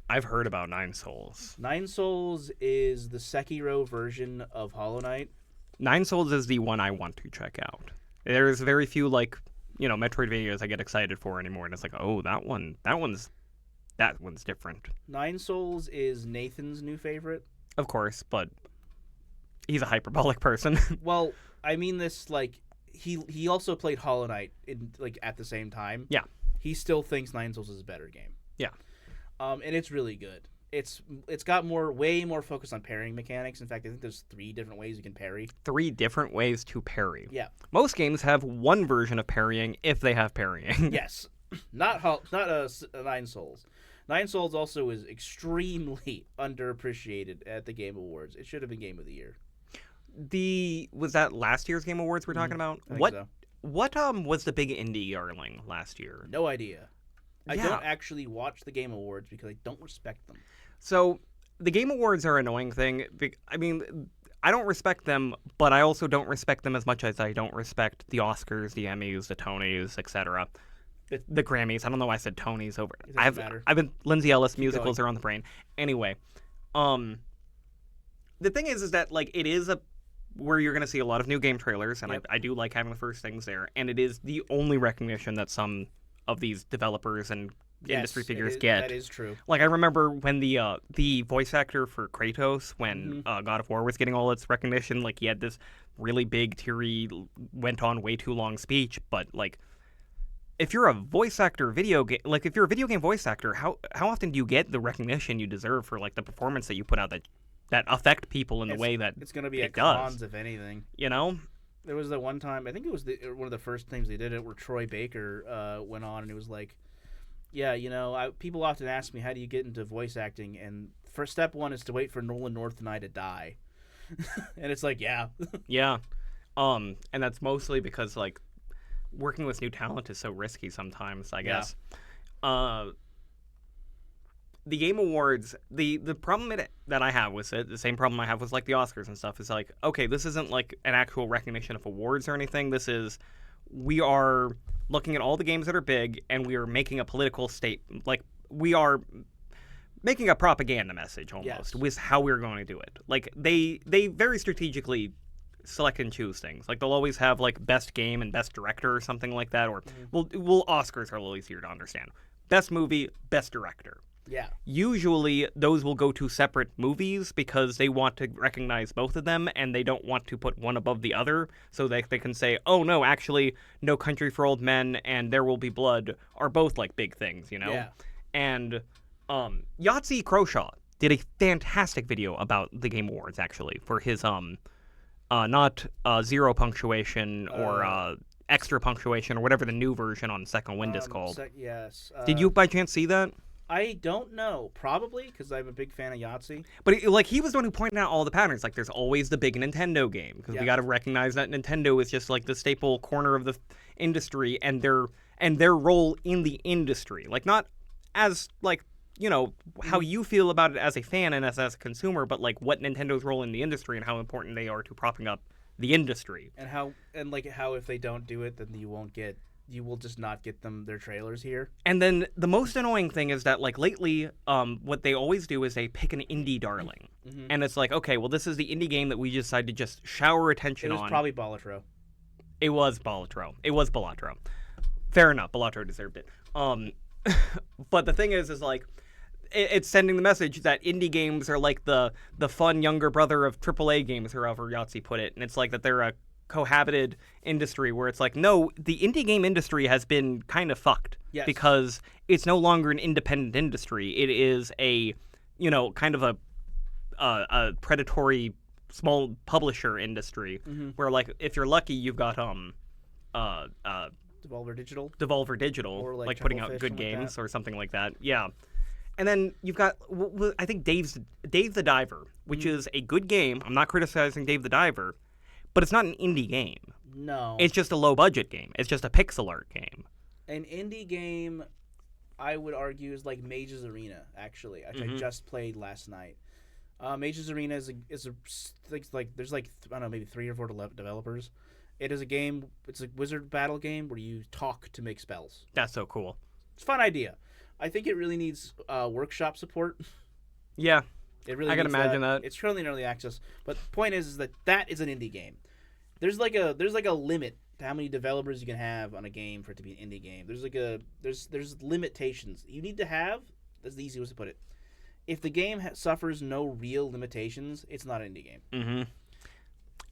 I've heard about Nine Souls. Nine Souls is the Sekiro version of Hollow Knight. Nine Souls is the one I want to check out. There's very few Metroid videos I get excited for anymore, and it's that one's different. Nine Souls is Nathan's new favorite. Of course, but he's a hyperbolic person. Well, I mean this he also played Hollow Knight at the same time. Yeah. He still thinks Nine Souls is a better game. Yeah. And it's really good. It's got way more focus on parrying mechanics. In fact, I think there's 3 different ways you can parry. 3 different ways to parry. Yeah. Most games have one version of parrying if they have parrying. Yes. Not Nine Souls. Nine Souls also is extremely underappreciated at the Game Awards. It should have been Game of the Year. Was that last year's Game Awards we're talking about? I think so. What was the big indie darling last year? No idea. I don't actually watch the Game Awards because I don't respect them. So the Game Awards are an annoying thing. I mean, I don't respect them, but I also don't respect them as much as I don't respect the Oscars, the Emmys, the Tonys, etc. The Grammys. I don't know why I said Tonys over. I've been Lindsay Ellis musicals are on the brain. Anyway, the thing is that it is where you're going to see a lot of new game trailers, and I do like having the first things there, and it is the only recognition that some of these developers and industry figures get. That is true. I remember when the voice actor for Kratos, when God of War was getting all its recognition, he had this really big, teary, went on way too long speech, but if you're a voice actor if you're a video game voice actor, how often do you get the recognition you deserve for the performance that you put out that affect people in the way that it's going to be at cons, if anything. There was the one time, I think it was one of the first times they did it, where Troy Baker went on and it was people often ask me, how do you get into voice acting? And first step one is to wait for Nolan North and I to die. And it's yeah. Yeah. And that's mostly because working with new talent is so risky sometimes, I guess. The Game Awards, the problem that I have with it, the same problem I have with the Oscars and stuff, is okay, this isn't an actual recognition of awards or anything. This is, we are looking at all the games that are big, and we are making a political statement. We are making a propaganda message almost with how we're going to do it. They very strategically select and choose things. They'll always have best game and best director or something like that, or Oscars are a little easier to understand. Best movie, best director. Yeah. Usually, those will go to separate movies because they want to recognize both of them, and they don't want to put one above the other, so they can say, oh, no, actually, No Country for Old Men and There Will Be Blood are both, big things, Yeah. And Yahtzee Croshaw did a fantastic video about the Game Awards, actually, for his, not zero punctuation or extra punctuation or whatever the new version on Second Wind is called. Yes. Did you, by chance, see that? I don't know. Probably because I'm a big fan of Yahtzee. But he was the one who pointed out all the patterns. Like, there's always the big Nintendo game because we Yep. got to recognize that Nintendo is just like the staple corner of the industry, and their role in the industry. Like, not as like how you feel about it as a fan and as a consumer, but like what Nintendo's role in the industry and how important they are to propping up the industry. And how if they don't do it, then you will just not get them their trailers here. And then the most annoying thing is that, like, lately, what they always do is they pick an indie darling. Mm-hmm. And it's like, okay, well, this is the indie game that we decided to just shower attention It was on. probably Balatro. It was Balatro. Fair enough. Balatro deserved it. But the thing is like, it's sending the message that indie games are like the fun younger brother of AAA games, or however Yahtzee put it. And it's like that they're a cohabited industry where it's like, no, the indie game industry has been kind of fucked. Yes. Because it's no longer an independent industry. It is a, kind of a predatory small publisher industry where, like, if you're lucky, you've got Devolver Digital. or Or, like putting out Chucklefish, good something like games that. or something like that. Yeah. And then you've got, I think, Dave the Diver, which is a good game. I'm not criticizing Dave the Diver, but it's not an indie game. No. It's just a low-budget game. It's just a pixel art game. An indie game, I would argue, is like Mage's Arena, actually, which I just played last night. Mage's Arena is there's like, I don't know, maybe 3 or 4 developers. It is a game, it's a wizard battle game where you talk to make spells. That's so cool. It's a fun idea. I think it really needs workshop support. Yeah. It really I can needs imagine that. It's currently in early access, but the point is that is an indie game. There's like a limit to how many developers you can have on a game for it to be an indie game. There's limitations you need to have. That's the easiest way to put it. If the game suffers no real limitations, it's not an indie game. Mm-hmm.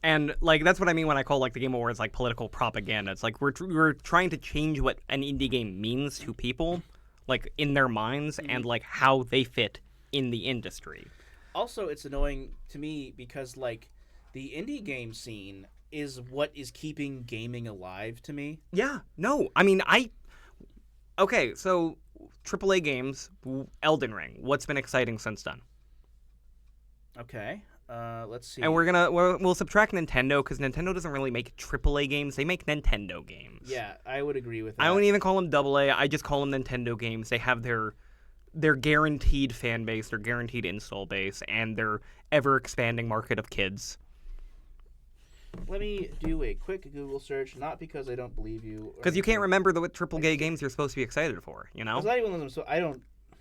And, like, that's what I mean when I call, like, the Game Awards, like, political propaganda. It's like we're trying to change what an indie game means to people, like, in their minds, and, like, how they fit in the industry. Also, it's annoying to me because, like, the indie game scene is what is keeping gaming alive to me. Yeah, no, I mean, okay, so AAA games, Elden Ring, what's been exciting since then? Okay, let's see. And we'll subtract Nintendo, because Nintendo doesn't really make AAA games, they make Nintendo games. Yeah, I would agree with that. I don't even call them AA, I just call them Nintendo games. They have their guaranteed fan base, their guaranteed install base, and their ever-expanding market of kids. Let me do a quick Google search, not because I don't believe you. Because you can't remember what AAA games you're supposed to be excited for, you know? It's not even one of them, so I just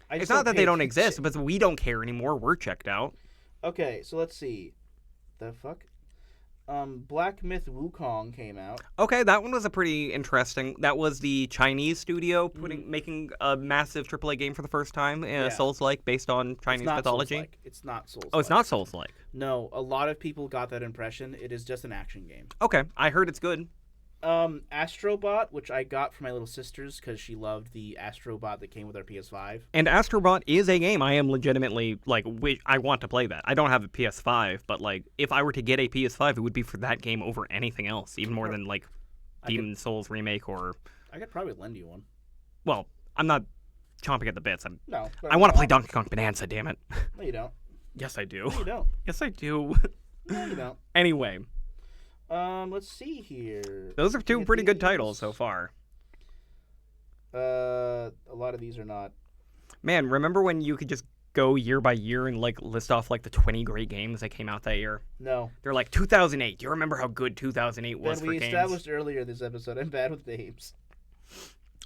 It's not don't that pay they don't attention. exist, but we don't care anymore. We're checked out. Okay, so let's see. The fuck? Black Myth Wukong came out. Okay, that one was a pretty interesting. That was the Chinese studio making a massive AAA game for the first time, Souls-like, based on Chinese mythology. Souls-like. It's not Souls-like. Oh, it's not Souls-like. No, a lot of people got that impression. It is just an action game. Okay, I heard it's good. Astrobot, which I got for my little sisters because she loved the Astrobot that came with our PS5. And Astrobot is a game I am legitimately, like, I want to play that. I don't have a PS5, but, like, if I were to get a PS5, it would be for that game over anything else, even more than, like, Demon's Souls remake or... I could probably lend you one. Well, I'm not chomping at the bits. No. I want to play Donkey Kong Bonanza, damn it. No, you don't. Yes, I do. No, you don't. Yes, I do. No, you don't. Anyway. Let's see here. Those are 2 pretty good titles so far. A lot of these are not. Man, remember when you could just go year by year and, like, list off, like, the 20 great games that came out that year? No. They're like, 2008. Do you remember how good 2008 was Ben, for we games? established earlier this episode, I'm bad with names.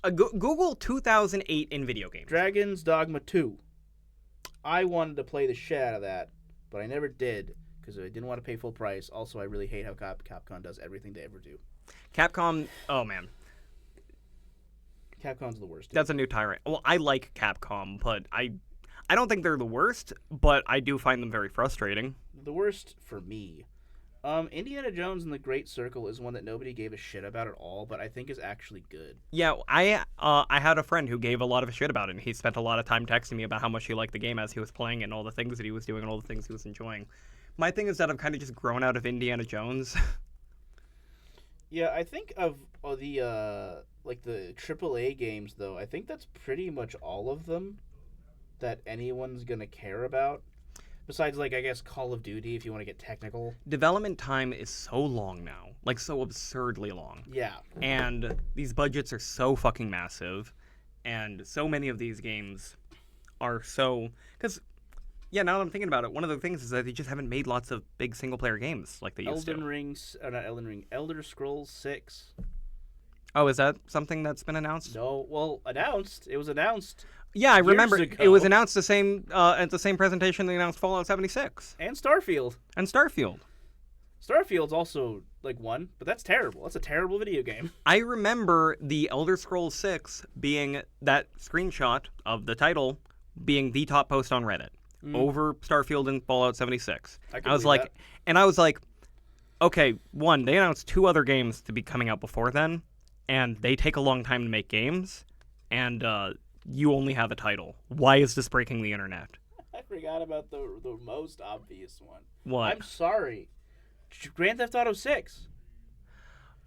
Google 2008 in video games. Dragon's Dogma 2. I wanted to play the shit out of that, but I never did because I didn't want to pay full price. Also, I really hate how Capcom does everything they ever do. Capcom, oh man. Capcom's the worst. That's a new tyrant. Well, I like Capcom, but I don't think they're the worst, but I do find them very frustrating. The worst for me. Indiana Jones and the Great Circle is one that nobody gave a shit about at all, but I think is actually good. Yeah, I had a friend who gave a lot of shit about it, and he spent a lot of time texting me about how much he liked the game as he was playing and all the things that he was doing and all the things he was enjoying. My thing is that I've kind of just grown out of Indiana Jones. Yeah, I think of the like the AAA games though. I think that's pretty much all of them. that anyone's gonna care about. Besides, like, I guess Call of Duty, if you want to get technical. Development time is so long now, like so absurdly long. Yeah. And these budgets are so fucking massive, and so many of these games are so... Because, yeah, now that I'm thinking about it, one of the things is that they just haven't made lots of big single-player games like they used to. Not Elden Ring, Elder Scrolls 6. Oh, is that something that's been announced? No, well, announced. It was announced. Yeah, I remember. Years ago. It was announced at the same presentation they announced Fallout 76. And Starfield. And Starfield. Starfield's also, like, one, but that's terrible. That's a terrible video game. I remember the Elder Scrolls 6 being that screenshot of the title being the top post on Reddit over Starfield and Fallout 76. I was like, and I was like, okay, one, they announced 2 other games to be coming out before then, and they take a long time to make games, and you only have a title. Why is this breaking the internet? I forgot about the most obvious one. What? I'm sorry. Grand Theft Auto 6.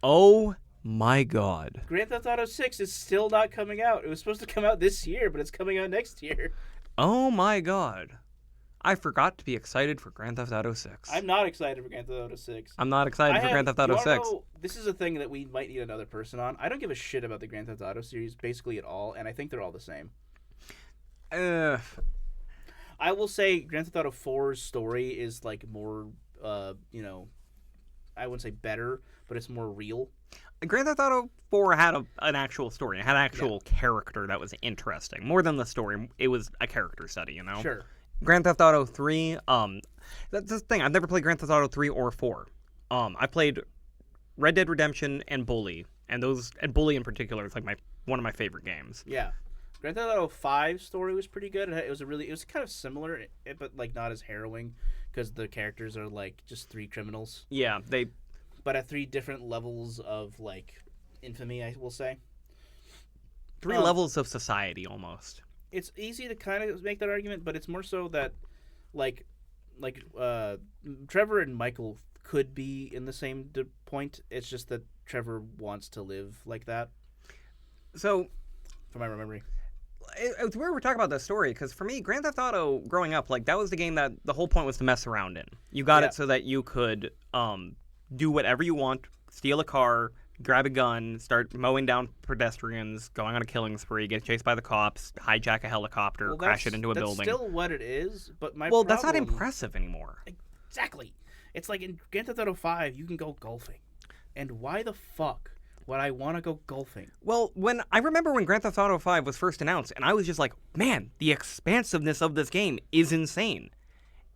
Oh my god. Grand Theft Auto 6 is still not coming out. It was supposed to come out this year, but it's coming out next year. Oh my god. I forgot to be excited for Grand Theft Auto 6. I'm not excited for Grand Theft Auto 6. I'm not excited for Grand Theft Auto 6. Know, this is a thing that we might need another person on. I don't give a shit about the Grand Theft Auto series basically at all, and I think they're all the same. I will say Grand Theft Auto 4's story is like more, I wouldn't say better, but it's more real. Grand Theft Auto 4 had an actual story. It had an actual character that was interesting. More than the story, it was a character study, you know? Sure. Grand Theft Auto 3, that's the thing. I've never played Grand Theft Auto 3 or 4. I played Red Dead Redemption and Bully, and Bully in particular is like one of my favorite games. Yeah. Grand Theft Auto 5 story was pretty good. It was kind of similar, but like not as harrowing because the characters are like just 3 criminals. Yeah, but at 3 different levels of like infamy, I will say. 3 levels of society almost. It's easy to kind of make that argument, but it's more so that like Trevor and Michael could be in the same point. It's just that Trevor wants to live like that. So, from my memory. It's weird we're talking about this story, because for me, Grand Theft Auto, growing up, like, that was the game that the whole point was to mess around in. You got it so that you could do whatever you want, steal a car, grab a gun, start mowing down pedestrians, going on a killing spree, get chased by the cops, hijack a helicopter, crash it into a building. That's still what it is, but that's not impressive anymore. Exactly. It's like in Grand Theft Auto 5, you can go golfing. And why the fuck would I want to go golfing? Well, I remember when Grand Theft Auto 5 was first announced, and I was just like, man, the expansiveness of this game is insane.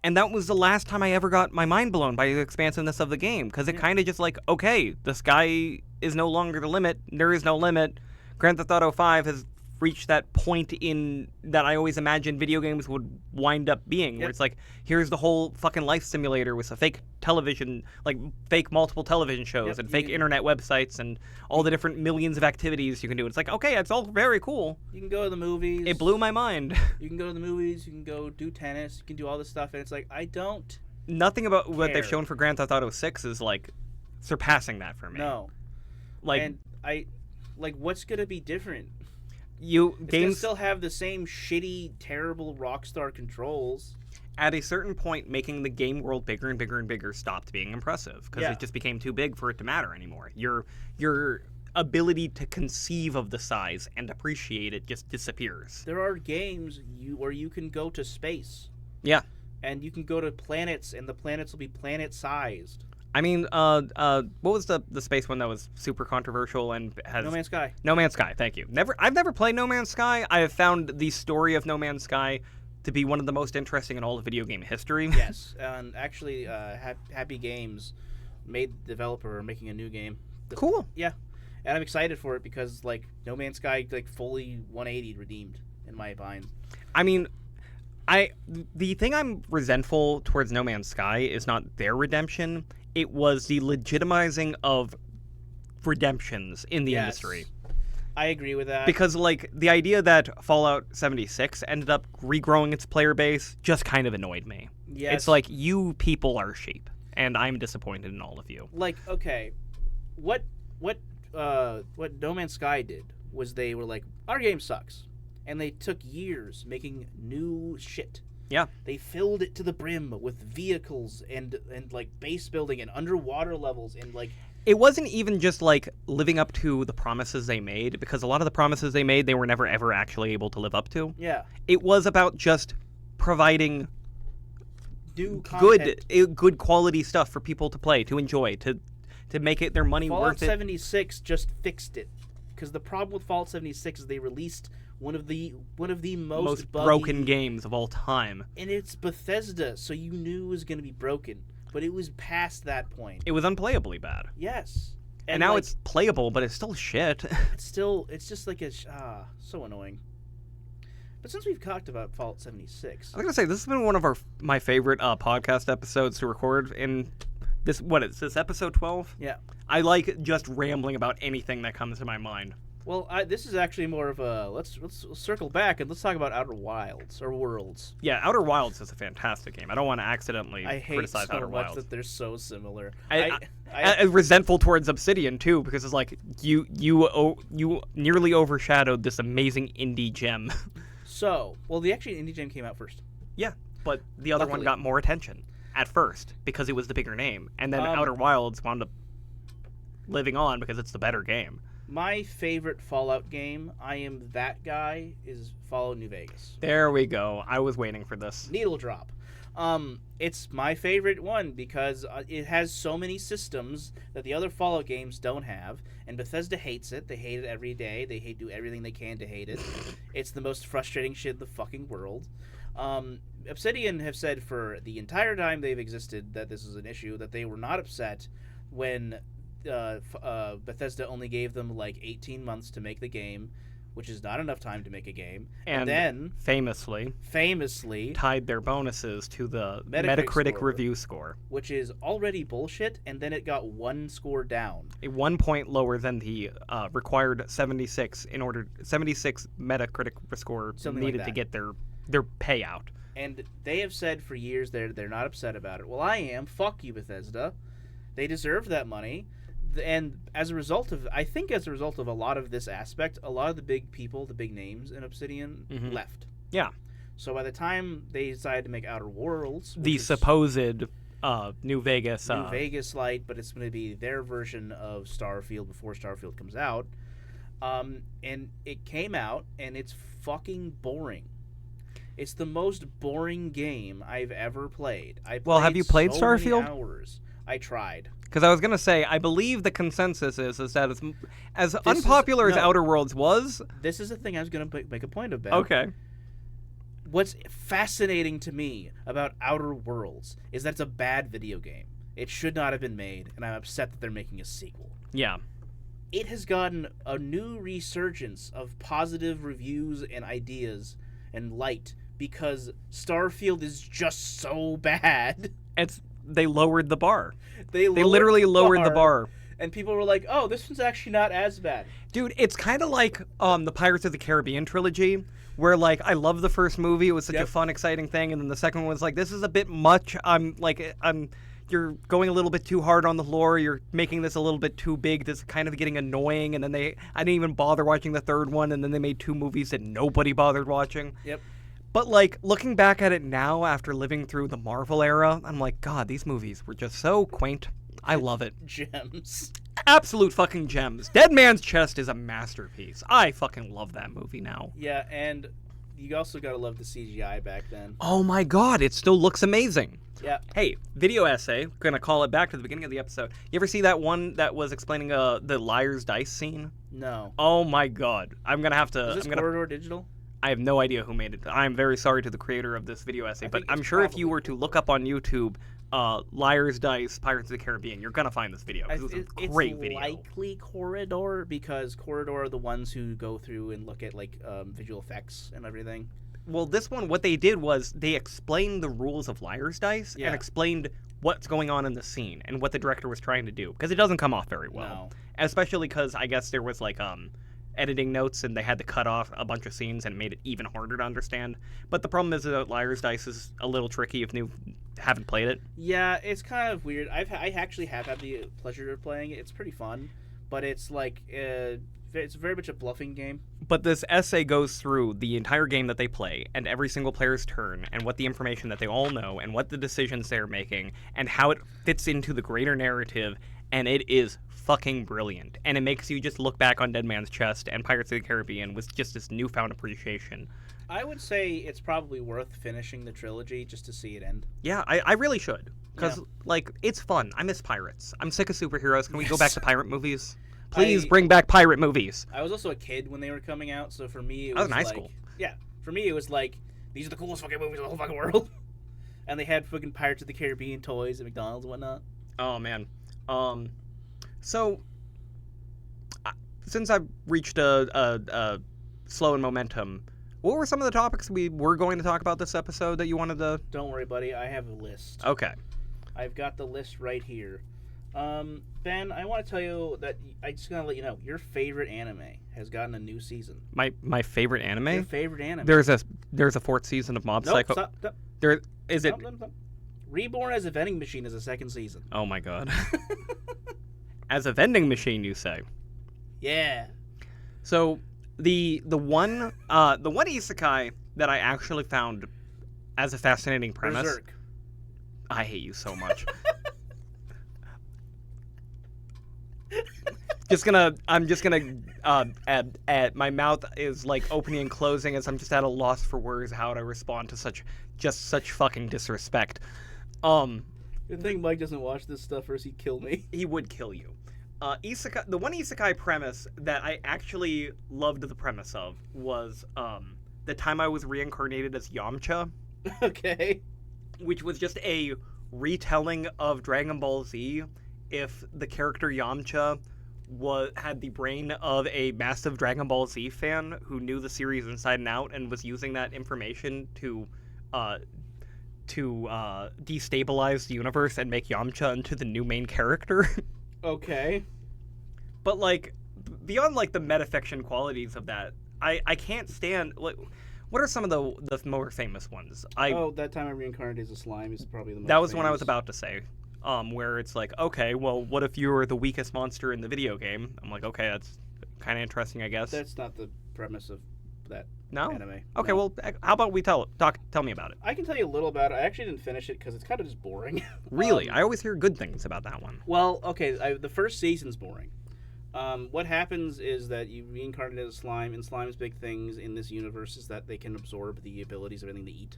And that was the last time I ever got my mind blown by the expansiveness of the game, because it kind of just like, okay, the sky is no longer the limit. There is no limit. Grand Theft Auto 5 has reached that point in that I always imagined video games would wind up being, where it's like, here's the whole fucking life simulator with a fake television, like fake multiple television shows and fake internet websites and all the different millions of activities you can do. It's like, okay, it's all very cool. You can go to the movies. It blew my mind. You can go to the movies. You can go do tennis. You can do all this stuff, and it's like, I don't. Nothing about what they've shown for Grand Theft Auto 6 is like surpassing that for me. No. Like, and what's gonna be different? Games still have the same shitty, terrible Rockstar controls. At a certain point, making the game world bigger and bigger and bigger stopped being impressive, because it just became too big for it to matter anymore. Your ability to conceive of the size and appreciate it just disappears. There are games where you can go to space. Yeah. And you can go to planets, and the planets will be planet-sized. I mean, what was the space one that was super controversial and has... No Man's Sky. No Man's Sky, thank you. I've never played No Man's Sky. I have found the story of No Man's Sky to be one of the most interesting in all of video game history. Yes, and actually, Happy Games made the developer making a new game. Cool. Yeah, and I'm excited for it because, like, No Man's Sky, like, fully 180 redeemed, in my mind. I mean... the thing I'm resentful towards No Man's Sky is not their redemption. It was the legitimizing of redemptions in the industry. I agree with that. Because, like, the idea that Fallout 76 ended up regrowing its player base just kind of annoyed me. Yes. It's like, you people are sheep, and I'm disappointed in all of you. Like, okay, what No Man's Sky did was they were like, our game sucks. and they took years making new shit. Yeah. They filled it to the brim with vehicles and like base building and underwater levels and like It wasn't even just like living up to the promises they made, because a lot of the promises they made they were never ever actually able to live up to. yeah, It was about just providing new content. good quality stuff for people to play, to enjoy, to make it their money Fallout worth it. 76 just fixed it. Because the problem with Fallout 76 is they released one of the most buggy, broken games of all time. and it's Bethesda, so you knew it was going to be broken, but it was past that point. It was unplayably bad. Yes, And now like, it's playable, but it's still shit. it's just like so annoying. But since we've talked about Fallout 76, I was gonna say this has been one of my favorite podcast episodes to record. In this, what is this, episode 12? yeah. I like just rambling about anything that comes to my mind. Well, this is actually more of a let's circle back and let's talk about Outer Wilds or Worlds. Yeah, Outer Wilds is a fantastic game. I don't want to accidentally I hate criticize so Outer much Wilds. that they're so similar. I'm resentful towards Obsidian too, because it's like you nearly overshadowed this amazing indie gem. The actual indie gem came out first. Yeah, but the other one Luckily. got more attention at first because it was the bigger name, and then Outer Wilds wound up living on because it's the better game. My favorite Fallout game, I am that guy, is Fallout New Vegas. There we go. I was waiting for this. Needle drop. It's my favorite one because it has so many systems that the other Fallout games don't have, and Bethesda hates it. They hate it every day. They do everything they can to hate it. It's the most frustrating shit in the fucking world. Obsidian have said for the entire time they've existed that this is an issue, that they were not upset when Bethesda only gave them like 18 months to make the game, which is not enough time to make a game. And then famously tied their bonuses to the Metacritic review score, which is already bullshit, and then it got one score down. 1 point lower than the required 76 Metacritic score Something needed like to that. get their payout. And they have said for years they're not upset about it. Well, I am. Fuck you, Bethesda. They deserve that money. And as a result of a lot of this aspect, a lot of the big people, the big names in Obsidian left. Yeah. So by the time they decided to make Outer Worlds, The supposed New Vegas New Vegas light, but it's going to be their version of Starfield before Starfield comes out. And it came out, and it's fucking boring. It's the most boring game I've ever played. Have you played so many Starfield? hours. I tried. Because I was going to say, I believe the consensus is that as unpopular as Outer Worlds was... This is the thing I was going to make a point of, Ben. Okay. What's fascinating to me about Outer Worlds is that it's a bad video game. It should not have been made, and I'm upset that they're making a sequel. Yeah. It has gotten a new resurgence of positive reviews and ideas and light because Starfield is just so bad. They lowered the bar. They literally lowered the bar. And people were like, oh, this one's actually not as bad. Dude, it's kind of like the Pirates of the Caribbean trilogy, where, like, I love the first movie. It was such a fun, exciting thing. And then the second one was like, this is a bit much. You're going a little bit too hard on the lore. You're making this a little bit too big. This is kind of getting annoying. And then I didn't even bother watching the third one. And then they made 2 movies that nobody bothered watching. Yep. But, like, looking back at it now after living through the Marvel era, I'm like, God, these movies were just so quaint. I love it. Gems. Absolute fucking gems. Dead Man's Chest is a masterpiece. I fucking love that movie now. Yeah, and you also gotta love the CGI back then. Oh my God, it still looks amazing. Yeah. Hey, video essay. Gonna call it back to the beginning of the episode. You ever see that one that was explaining the Liar's Dice scene? No. Oh my God, I'm gonna have to. Is this Corridor Digital? I have no idea who made it. I'm very sorry to the creator of this video essay, but I'm sure if you were to look up on YouTube, Liar's Dice, Pirates of the Caribbean, you're gonna find this video. It's a great video. It's likely Corridor because Corridor are the ones who go through and look at like visual effects and everything. Well, this one, what they did was they explained the rules of Liar's Dice and explained what's going on in the scene and what the director was trying to do, because it doesn't come off very well. No. Especially because I guess there was like editing notes and they had to cut off a bunch of scenes and it made it even harder to understand. But the problem is that Liar's Dice is a little tricky if you haven't played it. Yeah, it's kind of weird. I actually have had the pleasure of playing it. It's pretty fun, but it's like it's very much a bluffing game. But this essay goes through the entire game that they play and every single player's turn and what the information that they all know and what the decisions they're making and how it fits into the greater narrative, and it is fucking brilliant. And it makes you just look back on Dead Man's Chest and Pirates of the Caribbean with just this newfound appreciation. I would say it's probably worth finishing the trilogy just to see it end. Yeah, I really should. Because, like, it's fun. I miss pirates. I'm sick of superheroes. Can we go back to pirate movies? Please bring back pirate movies. I was also a kid when they were coming out, so for me, I was in high school. Yeah, for me, it was like, these are the coolest fucking movies in the whole fucking world. And they had fucking Pirates of the Caribbean toys at McDonald's and whatnot. Oh, man. So, since I've reached a slow in momentum, what were some of the topics we were going to talk about this episode that you wanted to... Don't worry, buddy. I have a list. Okay. I've got the list right here. Ben, I want to tell you that I just gotta let you know your favorite anime has gotten a new season. My favorite anime? Your favorite anime. There's a fourth season of Mob Psycho. Stop. There is it. Stop. Reborn as a Vending Machine is a second season. Oh my god. As a vending machine, you say? Yeah. So the one isekai that I actually found as a fascinating premise. Berserk. I hate you so much. I'm just gonna add my mouth is like opening and closing as I'm just at a loss for words how to respond to such fucking disrespect. Good thing Mike doesn't watch this stuff or else he'd kill me. He would kill you. The one isekai premise that I actually loved the premise of was the time I was reincarnated as Yamcha. Okay. Which was just a retelling of Dragon Ball Z if the character Yamcha had the brain of a massive Dragon Ball Z fan who knew the series inside and out and was using that information to destabilize the universe and make Yamcha into the new main character. Okay. But like beyond like the metafiction qualities of that, I can't stand like what are some of the more famous ones? That time I reincarnated as a slime is probably the most That was famous. what I was about to say. Where it's like, okay, well, what if you were the weakest monster in the video game? I'm like, okay, that's kind of interesting, I guess. That's not the premise of that anime. Okay, No. well, how about we tell me about it. I can tell you a little about it. I actually didn't finish it because it's kind of just boring. Really? I always hear good things about that one. Well, okay, the first season's boring. What happens is that you reincarnate as a slime, and slime's big things in this universe is that they can absorb the abilities of anything they eat.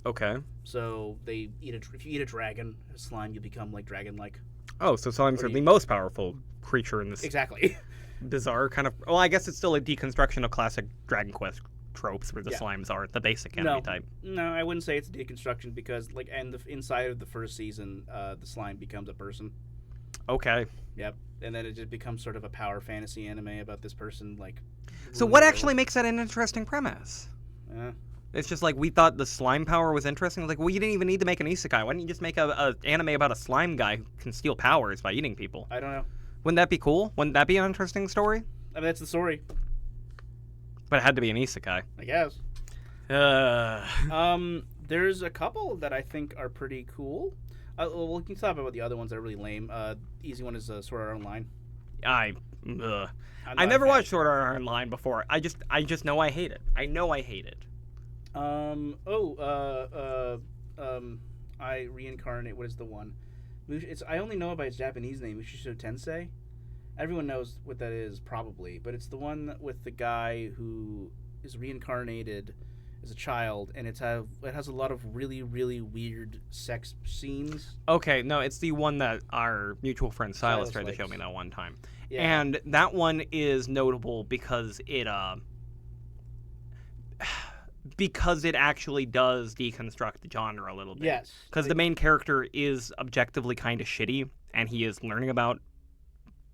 Okay. So they if you eat a dragon, a slime, you become like dragon-like. Oh, so slimes are the most powerful creature in this Exactly. bizarre kind of... Well, I guess it's still a deconstruction of classic Dragon Quest tropes where the Yeah. slimes are the basic enemy type. No, I wouldn't say it's a deconstruction because, like, inside of the first season, the slime becomes a person. Okay. Yep. And then it just becomes sort of a power fantasy anime about this person, like... So what actually makes that an interesting premise? It's just like we thought the slime power was interesting. Like, well, you didn't even need to make an isekai. Why didn't you just make a anime about a slime guy who can steal powers by eating people? I don't know. Wouldn't that be cool? Wouldn't that be an interesting story? I mean, that's the story, But it had to be an isekai. I guess. Uh, There's a couple that I think are pretty cool. Well, we can talk about the other ones that are really lame. Easy one is Sword Art Online. I I'm not never a fan. watched Sword Art Online before. I just know I hate it. I know I hate it. I reincarnate. What is the one? I only know it by its Japanese name, Mushiso Tensei. Everyone knows what that is, probably, but it's the one with the guy who is reincarnated as a child, and it has a lot of really, really weird sex scenes. Okay, no, it's the one that our mutual friend Silas Silas tried to show likes. me that one time. Yeah. And that one is notable because it actually does deconstruct the genre a little bit. Yes. Because the main character is objectively kind of shitty, and he is learning about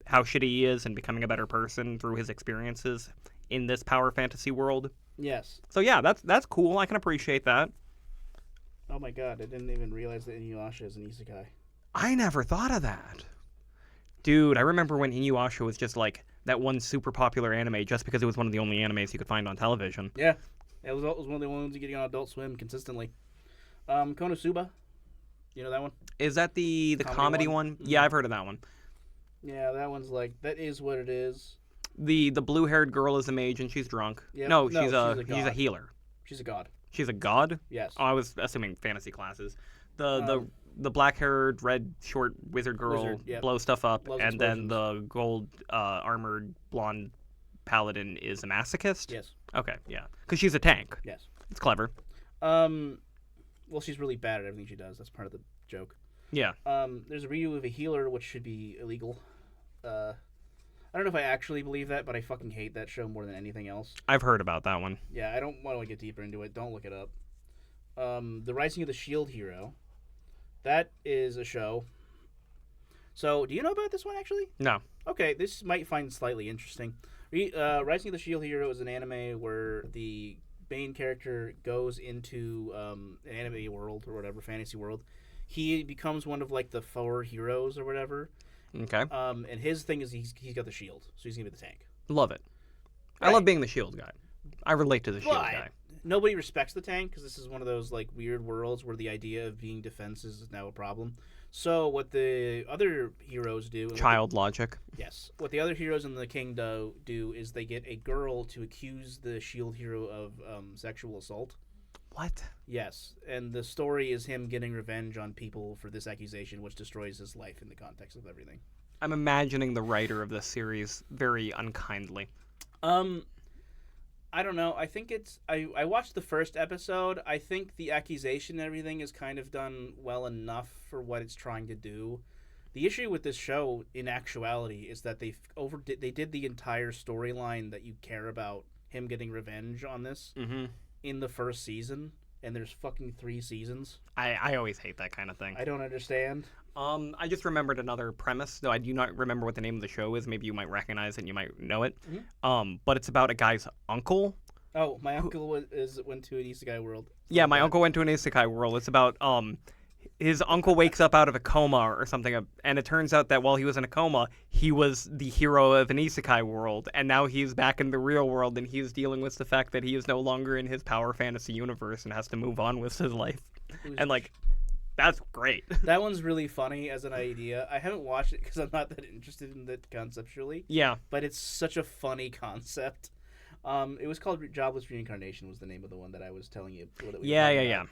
how shitty he is and becoming a better person through his experiences in this power fantasy world. Yes. So yeah, that's cool. I can appreciate that. Oh my god, I didn't even realize that Inuyasha is an isekai. I never thought of that. Dude, I remember when Inuyasha was just like that one super popular anime just because it was one of the only animes you could find on television. Yeah. It was one of the ones you get on Adult Swim consistently. Konosuba. You know that one? Is that the comedy one? one? Yeah, I've heard of that one. Yeah, that one's like that is what it is. The blue-haired girl is a mage and she's drunk. Yep. No, No, she's a god. healer. She's a god. She's a god? Yes. Oh, I was assuming fantasy classes. The Um, the black-haired, red, short wizard girl Wizard, yep. blows stuff up, Loves and then explosions. the gold armored blonde paladin is a masochist? Yes. Okay, yeah. Because she's a tank. Yes. It's clever. Well, she's really bad at everything she does. That's part of the joke. Yeah. There's a review of a healer, which should be illegal. I don't know if I actually believe that, but I fucking hate that show more than anything else. I've heard about that one. Yeah, I don't want to get deeper into it. Don't look it up. The Rising of the Shield Hero. That is a show. So, do you know about this one, actually? No. Okay, this might find slightly interesting. Rising of the Shield Hero is an anime where the main character goes into an anime world or whatever, fantasy world. He becomes one of like the 4 heroes or whatever. Okay. And his thing is he's got the shield, so he's gonna be the tank. Love it. Right. I love being the shield guy. I relate to the shield But guy. nobody respects the tank because this is one of those like weird worlds where the idea of being defense is now a problem. So what the other heroes do, Child logic. yes, what the other heroes in the kingdom do is they get a girl to accuse the shield hero of sexual assault. What? Yes, and the story is him getting revenge on people for this accusation, which destroys his life in the context of everything. I'm imagining the writer of this series very unkindly. I don't know. I think it's. I watched the first episode. I think the accusation and everything is kind of done well enough for what it's trying to do. The issue with this show, in actuality, is that they did the entire storyline that you care about him getting revenge on this Mm-hmm. in the first season, and there's fucking 3 seasons. I always hate that kind of thing. I don't understand. I just remembered another premise, though I do not remember what the name of the show is. Maybe you might recognize it and you might know it. Mm-hmm. But it's about a guy's uncle. Oh, my uncle went to an isekai world. Yeah, my uncle went to an isekai world. It's about his uncle wakes up out of a coma or something, and it turns out that while he was in a coma, he was the hero of an isekai world, and now he's back in the real world, and he's dealing with the fact that he is no longer in his power fantasy universe and has to move on with his life. And like, that's great. That one's really funny as an idea. I haven't watched it because I'm not that interested in it conceptually. Yeah. But it's such a funny concept. It was called Jobless Reincarnation was the name of the one that I was telling you. Yeah.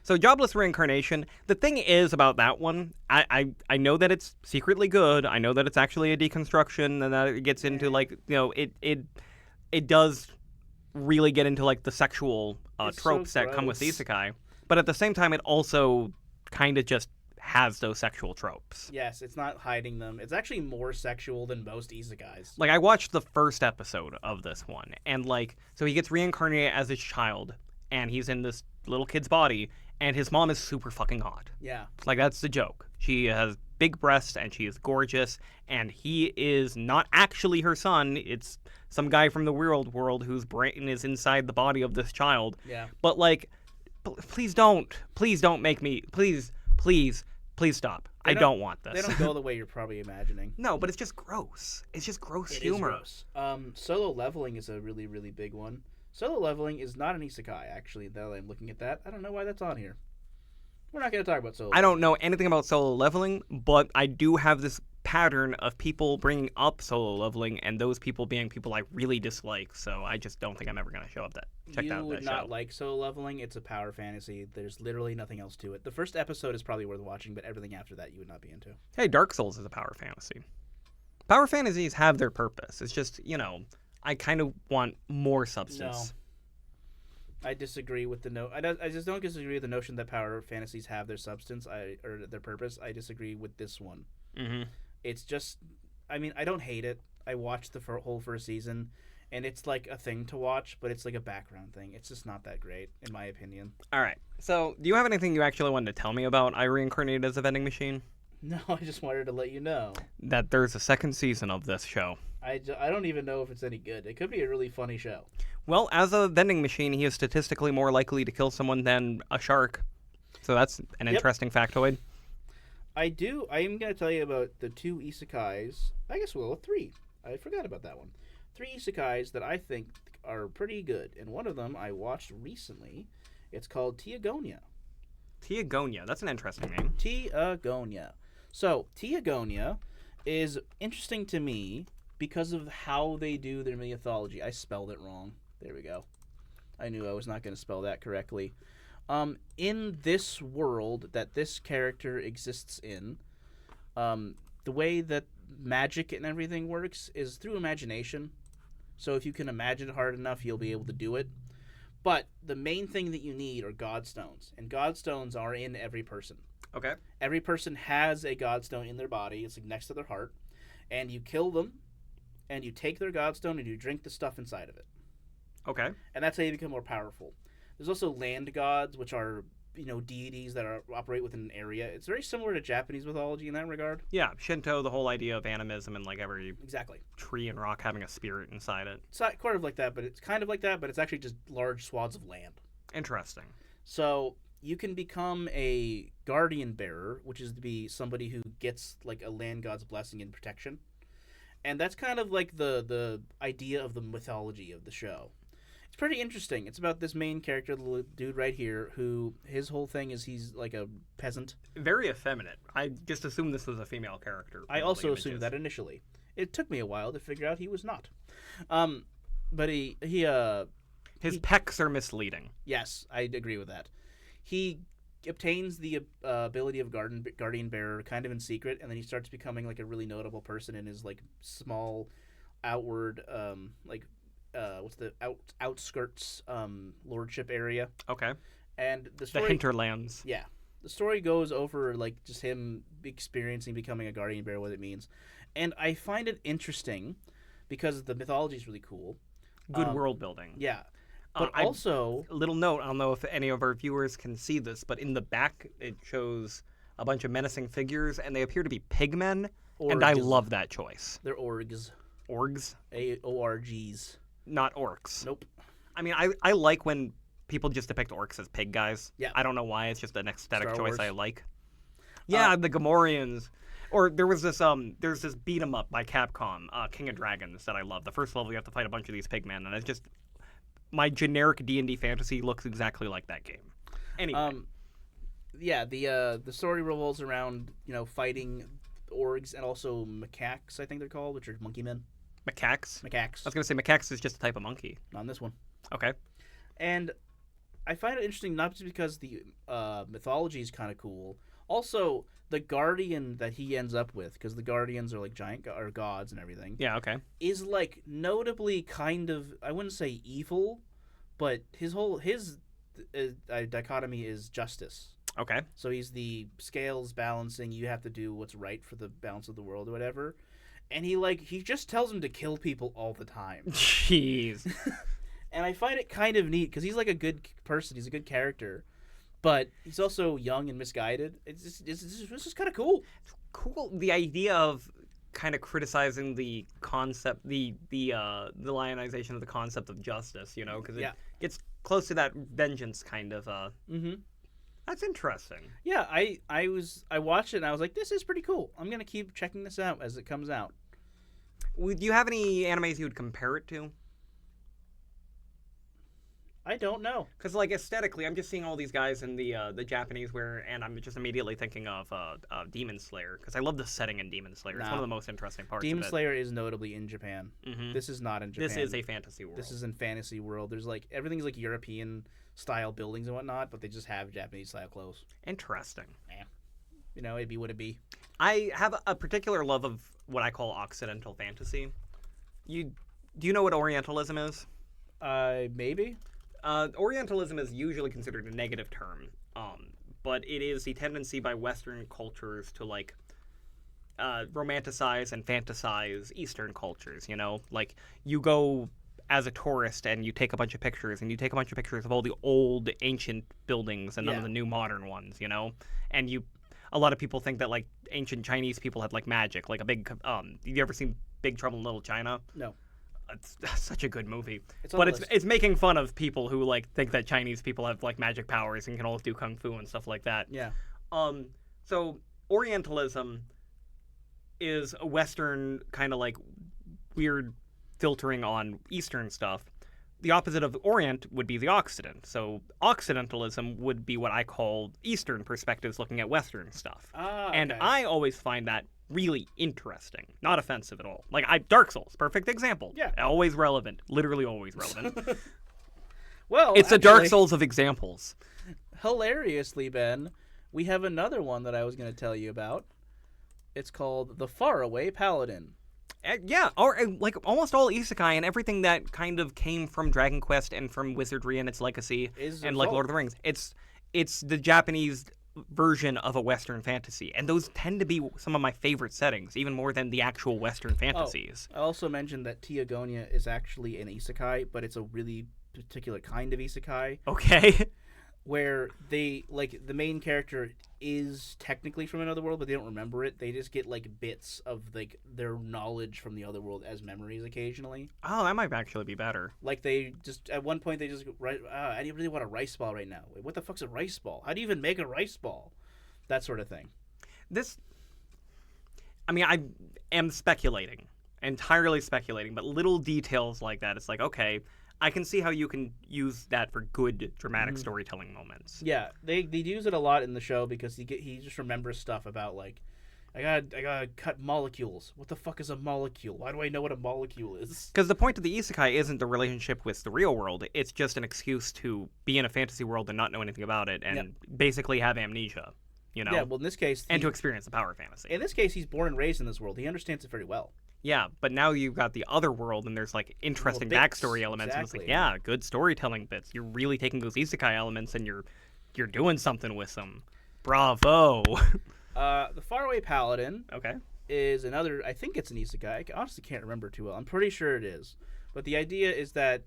So Jobless Reincarnation, the thing is about that one, I know that it's secretly good. I know that it's actually a deconstruction and that it gets into like, it does really get into like the sexual tropes so that come with gross. isekai. But at the same time, it also kind of just has those sexual tropes. Yes, it's not hiding them. It's actually more sexual than most isekais. Like, I watched the first episode of this one, and like, so he gets reincarnated as a child, and he's in this little kid's body, and his mom is super fucking hot. Yeah. Like, that's the joke. She has big breasts, and she is gorgeous, and he is not actually her son. It's some guy from the real world whose brain is inside the body of this child. Yeah. But like, please don't make me, please stop. I don't want this. They don't go the way you're probably imagining. No, but it's just gross. It's just gross It is humor. gross. Solo leveling is a really, really big one. Solo leveling is not an isekai, actually, though I'm looking at that. I don't know why that's on here. We're not going to talk about solo I don't know anything about solo leveling, but I do have this pattern of people bringing up solo leveling and those people being people I really dislike, so I just don't think I'm ever going to check out that You would show. not like solo leveling. It's a power fantasy. There's literally nothing else to it. The first episode is probably worth watching, but everything after that you would not be into. Hey, Dark Souls is a power fantasy. Power fantasies have their purpose. It's just, I kind of want more substance. I disagree with I just don't disagree with the notion that power fantasies have their substance or their purpose. I disagree with this one. Mm-hmm. It's just, I mean, I don't hate it. I watched the whole first season, and it's like a thing to watch, but it's like a background thing. It's just not that great, in my opinion. All right. So, do you have anything you actually wanted to tell me about I Reincarnated as a Vending Machine? No, I just wanted to let you know. That there's a second season of this show. I don't even know if it's any good. It could be a really funny show. Well, as a vending machine, he is statistically more likely to kill someone than a shark. So that's an interesting factoid. I am going to tell you about the 2 isekais. I guess, 3. I forgot about that one. 3 isekais that I think are pretty good. And one of them I watched recently. It's called Tiagonia. Tiagonia. That's an interesting name. Tiagonia. So, Tiagonia is interesting to me because of how they do their mythology. I spelled it wrong. There we go. I knew I was not going to spell that correctly. In this world that this character exists in, the way that magic and everything works is through imagination. So if you can imagine it hard enough, you'll be able to do it. But the main thing that you need are godstones, and godstones are in every person. Okay. Every person has a godstone in their body. It's like next to their heart, and you kill them, and you take their godstone and you drink the stuff inside of it. Okay. And that's how you become more powerful. There's also land gods, which are deities that operate within an area. It's very similar to Japanese mythology in that regard. Yeah, Shinto, the whole idea of animism and like every Exactly. tree and rock having a spirit inside it. It's not kind of like that, but it's kind of like that, but it's actually just large swaths of land. Interesting. So you can become a guardian bearer, which is to be somebody who gets like a land god's blessing and protection. And that's kind of like the idea of the mythology of the show. It's pretty interesting. It's about this main character, the dude right here, who his whole thing is he's like a peasant. Very effeminate. I just assumed this was a female character. I also assumed that initially. It took me a while to figure out he was not. But his pecs are misleading. Yes, I agree with that. He obtains the ability of guardian bearer kind of in secret, and then he starts becoming like a really notable person in his like small outward outskirts lordship area. Okay. And the The hinterlands. Yeah. The story goes over like just him experiencing becoming a guardian bearer, what it means. And I find it interesting because the mythology is really cool. Good world building. Yeah. But also... Little note, I don't know if any of our viewers can see this, but in the back it shows a bunch of menacing figures, and they appear to be pigmen, and I love that choice. They're orgs. Orgs? AORGs. Not orcs. Nope. I mean, I like when people just depict orcs as pig guys. Yeah. I don't know why, it's just an aesthetic Star choice Wars. I like. Yeah, the Gamorreans. Or there was this there's this beat 'em up by Capcom, King of Dragons, that I love. The first level you have to fight a bunch of these pigmen, and it's just my generic D&D fantasy looks exactly like that game. Anyway. Yeah, the story revolves around, fighting orgs and also macaques, I think they're called, which are monkey men. Macaques? Macaques. I was going to say macaques is just a type of monkey. Not in this one. Okay. And I find it interesting not just because the mythology is kind of cool. Also, the guardian that he ends up with, because the guardians are like giant or gods and everything. Yeah, okay. Is like notably kind of, I wouldn't say evil, but his dichotomy is justice. Okay. So he's the scales balancing. You have to do what's right for the balance of the world or whatever. And he just tells him to kill people all the time. Jeez. And I find it kind of neat because he's like a good person. He's a good character, but he's also young and misguided. It's just kind of cool. Cool. The idea of kind of criticizing the concept, the lionization of the concept of justice, because it gets close to that vengeance kind of. That's interesting. Yeah, I watched it and I was like, this is pretty cool. I'm gonna keep checking this out as it comes out. Do you have any animes you would compare it to? I don't know. Because, like, aesthetically, I'm just seeing all these guys in the Japanese and I'm just immediately thinking of Demon Slayer, because I love the setting in Demon Slayer. It's one of the most interesting parts of it. Demon Slayer is notably in Japan. Mm-hmm. This is not in Japan. This is a fantasy world. This is in fantasy world. There's, like, everything's, like, European-style buildings and whatnot, but they just have Japanese-style clothes. Interesting. Yeah. It'd be what it be. I have a particular love of what I call Occidental fantasy. Do you know what Orientalism is? Maybe. Orientalism is usually considered a negative term, but it is the tendency by Western cultures to romanticize and fantasize Eastern cultures. Like you go as a tourist and you take a bunch of pictures, of all the old ancient buildings and none of the new modern ones. And a lot of people think that like ancient Chinese people had like magic, like a big. You ever seen Big Trouble in Little China? No. It's such a good movie, but it's making fun of people who like think that Chinese people have like magic powers and can all do kung fu and stuff like that. Yeah. So Orientalism is a Western kind of like weird filtering on Eastern stuff. The opposite of Orient would be the Occident. So Occidentalism would be what I call Eastern perspectives looking at Western stuff. Okay. And I always find that really interesting, not offensive at all. Like Dark Souls, perfect example. Yeah. Always relevant, literally always relevant. Well, It's a Dark Souls of examples. Hilariously, Ben, we have another one that I was going to tell you about. It's called The Faraway Paladin. Yeah, or like almost all isekai and everything that kind of came from Dragon Quest and from Wizardry and its legacy and like Lord of the Rings. It's the Japanese version of a Western fantasy, and those tend to be some of my favorite settings, even more than the actual Western fantasies. I also mentioned that Teogonia is actually an isekai, but it's a really particular kind of isekai. Okay. Where they, like, the main character is technically from another world, but they don't remember it. They just get, like, bits of, like, their knowledge from the other world as memories occasionally. Oh, that might actually be better. Like, they just, at one point, they just, I really want a rice ball right now. Wait, what the fuck's a rice ball? How do you even make a rice ball? That sort of thing. I am speculating, entirely speculating, but little details like that, it's like, okay, I can see how you can use that for good dramatic storytelling moments. Yeah, they use it a lot in the show because he just remembers stuff about, like, I gotta cut molecules. What the fuck is a molecule? Why do I know what a molecule is? Because the point of the isekai isn't the relationship with the real world. It's just an excuse to be in a fantasy world and not know anything about it and basically have amnesia, you know? Yeah, well, in this case... And to experience the power of fantasy. In this case, he's born and raised in this world. He understands it very well. Yeah, but now you've got the other world, and there's, like, interesting backstory elements. Exactly. And it's like, yeah, good storytelling bits. You're really taking those isekai elements, and you're doing something with them. Bravo! The Faraway Paladin is another... I think it's an isekai. I honestly can't remember too well. I'm pretty sure it is. But the idea is that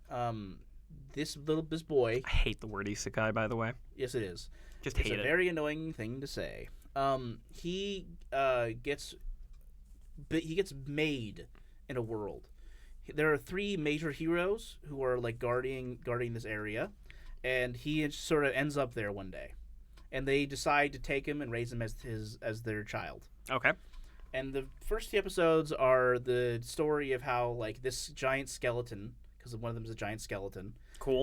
this boy... I hate the word isekai, by the way. Yes, it is. Just hate it. It's a very annoying thing to say. He gets made in a world. There are 3 major heroes who are, like, guarding this area, and he sort of ends up there one day, and they decide to take him and raise him as their child. Okay. And the first few episodes are the story of how, like, this giant skeleton, because one of them is a giant skeleton,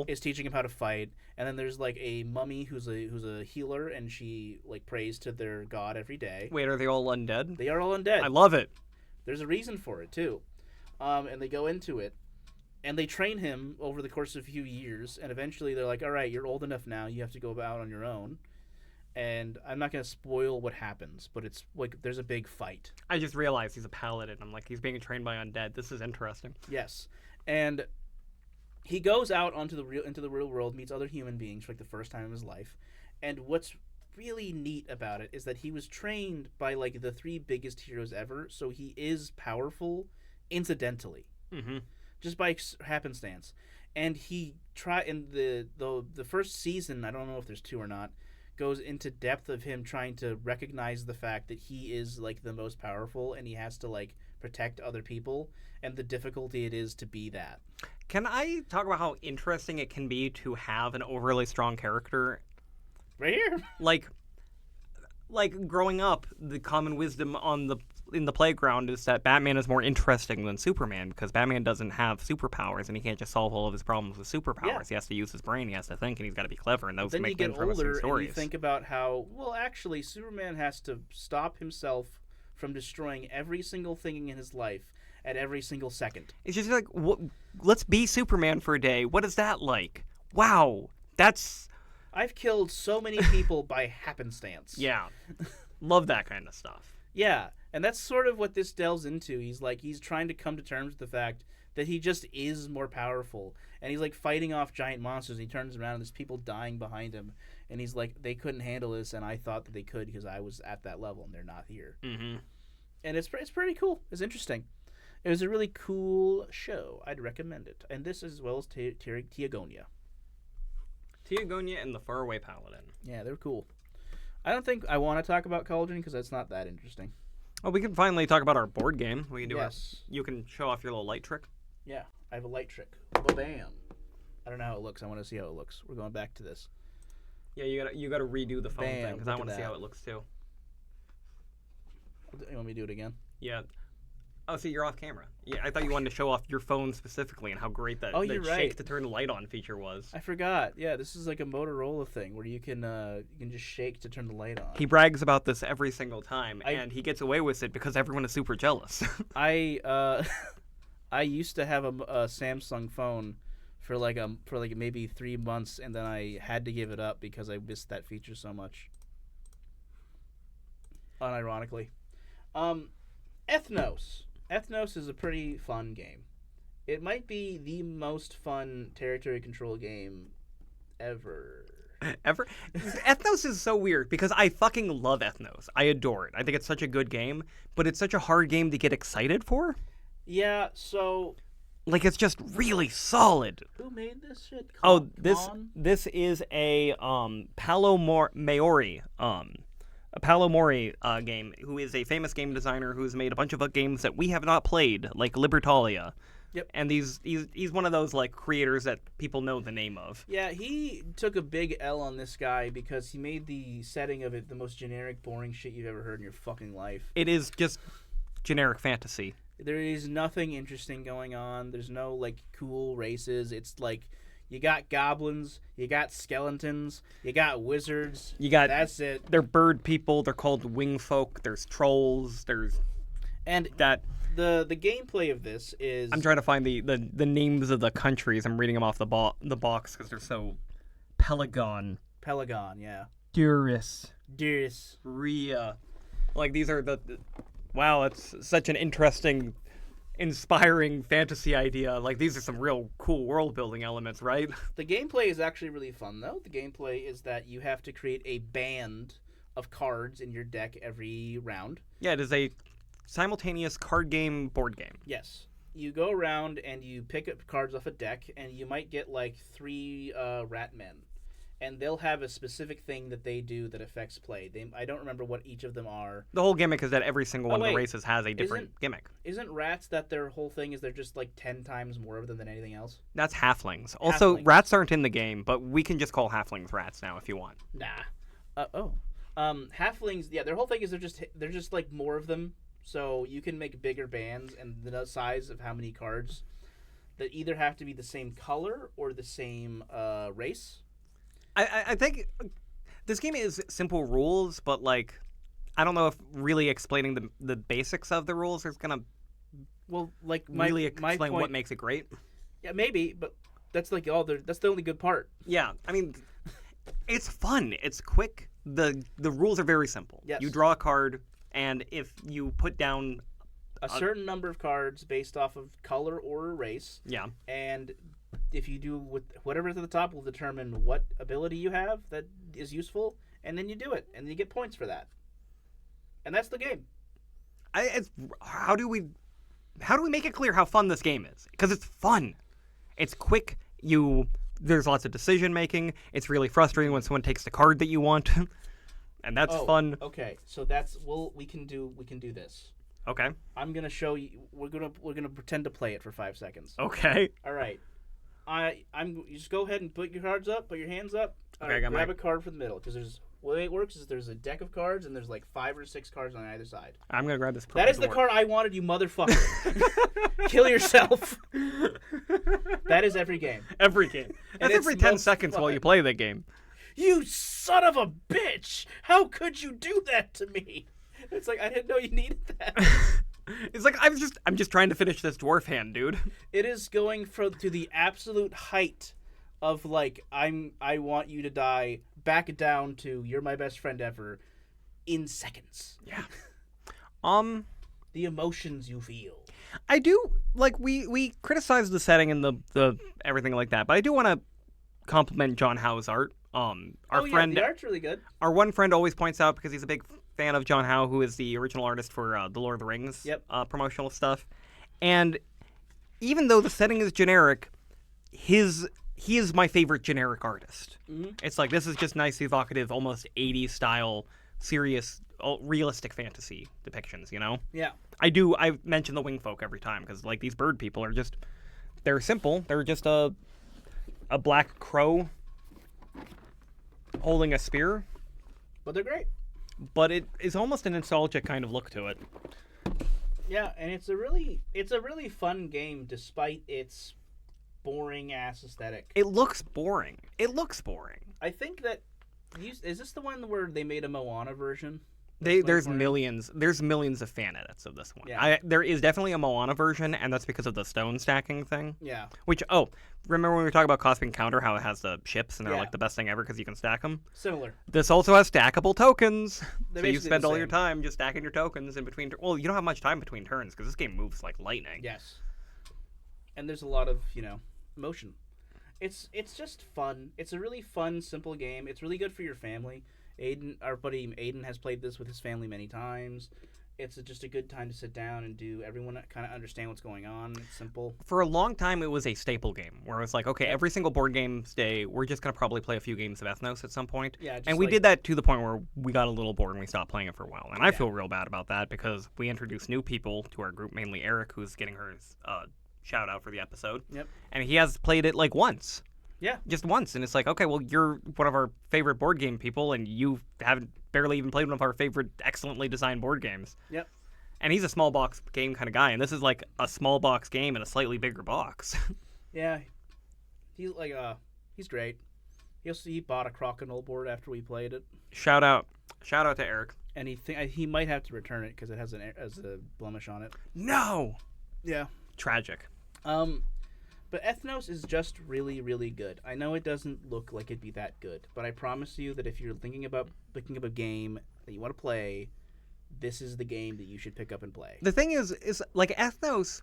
is teaching him how to fight. And then there's, like, a mummy who's a healer, and she, like, prays to their god every day. Wait, are they all undead? They are all undead. I love it. There's a reason for it, too. And they go into it, and they train him over the course of a few years, and eventually they're like, all right, you're old enough now, you have to go out on your own. And I'm not going to spoil what happens, but it's, like, there's a big fight. I just realized he's a paladin. I'm like, he's being trained by undead. This is interesting. Yes. And he goes out into the real world, meets other human beings for, like, the first time in his life. And what's really neat about it is that he was trained by, like, the 3 biggest heroes ever, so he is powerful incidentally, just by happenstance. And he in the first season, I don't know if there's 2 or not, goes into depth of him trying to recognize the fact that he is, like, the most powerful, and he has to, like, protect other people, and the difficulty it is to be that. Can I talk about how interesting it can be to have an overly strong character? Right here. Like growing up, the common wisdom in the playground is that Batman is more interesting than Superman because Batman doesn't have superpowers and he can't just solve all of his problems with superpowers. Yeah. He has to use his brain, he has to think, and he's got to be clever. And those then make you get older stories. And you think about how, well, actually, Superman has to stop himself from destroying every single thing in his life at every single second. It's just like, let's be Superman for a day. What is that like? Wow, that's... I've killed so many people by happenstance. Yeah. Love that kind of stuff. Yeah, and that's sort of what this delves into. He's trying to come to terms with the fact that he just is more powerful. And he's, like, fighting off giant monsters, and he turns around and there's people dying behind him. And he's like, they couldn't handle this, and I thought that they could because I was at that level, and they're not here. Mm-hmm. And it's pretty cool. It's interesting. It was a really cool show. I'd recommend it. And this as well as Teogonia. Teogonia and the Faraway Paladin. Yeah, they're cool. I don't think I want to talk about Cauldron because that's not that interesting. Well, we can finally talk about our board game. We can do yes. You can show off your little light trick. Yeah, I have a light trick. Ba-bam. I don't know how it looks. I want to see how it looks. We're going back to this. Yeah, you gotta redo the phone thing because I want to see that. how it looks too. You want me to do it again? Yeah. Oh, so you're off camera. Yeah, I thought you wanted to show off your phone specifically and how great that, Oh, you're that right. shake to turn the light on feature was. I forgot. Yeah, this is like a Motorola thing where you can just shake to turn the light on. He brags about this every single time, I- and he gets away with it because everyone is super jealous. I I used to have a Samsung phone for like maybe 3 months, and then I had to give it up because I missed that feature so much. Unironically, Ethnos. Ethnos is a pretty fun game. It might be the most fun territory control game ever. Ever? Ethnos is so weird because I fucking love Ethnos. I adore it. I think it's such a good game, but it's such a hard game to get excited for. Yeah, so Like, it's just really solid. who made this shit? Oh, this Con? this is a Paolo Maiori a Paolo Mori game, who is a famous game designer who's made a bunch of games that we have not played, like Libertalia. Yep. And he's one of those like creators that people know the name of. Yeah, he took a big L on this guy because he made the setting of it the most generic, boring shit you've ever heard in your fucking life. It is just generic fantasy. There is nothing interesting going on. There's no like cool races. It's like you got goblins, you got skeletons, you got wizards. You got That's it. They're bird people. They're called wing folk. There's trolls. There's And that. the gameplay of this is I'm trying to find the names of the countries. I'm reading them off the box because they're so Pelagon, Pelagon, yeah. Duris, Dearest. Rhea. Like these are the wow, it's such an interesting, inspiring fantasy idea. Like these are some real cool world building elements, right? The gameplay is actually really fun though. The gameplay is that you have to create a band of cards in your deck every round. Yeah, it is a simultaneous card game, board game. Yes. You go around and you pick up cards off a deck, and you might get like 3 rat men. And they'll have a specific thing that they do that affects play. I don't remember what each of them are. The whole gimmick is that every single one of wait. the races has a different gimmick. Isn't rats that their whole thing is they're just like 10 times more of them than anything else? That's halflings. Also, Halflings. rats aren't in the game, but we can just call halflings rats now if you want. Nah. Halflings, yeah, their whole thing is they're just like more of them. So you can make bigger bands, and the size of how many cards that either have to be the same color or the same race. I think this game is simple rules, but like I don't know if really explaining the basics of the rules is gonna Well, like really my explain point, what makes it great. Yeah, maybe, but that's like that's the only good part. Yeah, I mean, it's fun. It's quick. The rules are very simple. Yes. You draw a card, and if you put down A certain number of cards based off of color or race, yeah, and if you do with whatever at the top will determine what ability you have that is useful, and then you do it, and you get points for that. And that's the game. how do we make it clear how fun this game is? Because it's fun. It's quick. There's lots of decision making. It's really frustrating when someone takes the card that you want, and that's fun. Okay, so we can do this. Okay. I'm gonna show you. We're gonna pretend to play it for 5 seconds. Okay. All right. You just go ahead and put your cards up, put your hands up. All Okay, right, I got grab my- a card from the middle because the way it works is there's a deck of cards and there's like 5 or 6 cards on either side. I'm gonna grab this. That is the card I wanted, you motherfucker. Kill yourself. That is every game. Every game. That's it's every 10 most seconds while fun. you play the game. You son of a bitch! How could you do that to me? It's like I didn't know you needed that. It's like I'm just trying to finish this dwarf hand, dude. It is going to the absolute height of like I want you to die back down to you're my best friend ever in seconds. Yeah. The emotions you feel. I do like we criticize the setting and the everything like that, but I do want to compliment John Howe's art. Our friend, the art's really good. our one friend always points out because he's a big fan of John Howe, who is the original artist for the Lord of the Rings promotional stuff. And even though the setting is generic, he is my favorite generic artist. Mm-hmm. It's like this is just nice, evocative, almost 80s style, serious, realistic fantasy depictions. You know? Yeah. I mention the wing folk every time because like these bird people are just they're simple. They're just a black crow holding a spear. But they're great. But it is almost a nostalgic kind of look to it. Yeah, and it's a really fun game despite its boring ass aesthetic. It looks boring. It looks boring. I think that is this the one where they made a Moana version? There's millions of fan edits of this one. Yeah. There is definitely a Moana version, and that's because of the stone stacking thing. Yeah. Which remember when we were talking about Cosmic Encounter, how it has the ships and they're like the best thing ever because you can stack them. Similar. This also has stackable tokens, They're so you basically spend the all your same. time just stacking your tokens in between. Well, you don't have much time between turns because this game moves like lightning. Yes. And there's a lot of motion. It's just fun. It's a really fun, simple game. It's really good for your family. Our buddy Aiden has played this with his family many times. It's just a good time to sit down and do. Everyone kind of understand what's going on. It's simple. For a long time, it was a staple game where it was like, okay, every single board games day, we're just gonna probably play a few games of Ethnos at some point. Yeah, just and we like- did that to the point where we got a little bored and we stopped playing it for a while. And I feel real bad about that because we introduced new people to our group, mainly Eric, who's getting her shout out for the episode. Yep. And he has played it like once. Yeah. Just once, and it's like, okay, well, you're one of our favorite board game people, and you haven't barely even played one of our favorite, excellently designed board games. Yep. And he's a small box game kind of guy, and this is like a small box game in a slightly bigger box. Yeah. He's great. He bought a Crocodile board after we played it, Shout out to Eric. and he might have to return it because it has a blemish on it. No, Yeah. tragic. But Ethnos is just really, really good. I know it doesn't look like it'd be that good, but I promise you that if you're thinking about picking up a game that you want to play, this is the game that you should pick up and play. The thing is like Ethnos.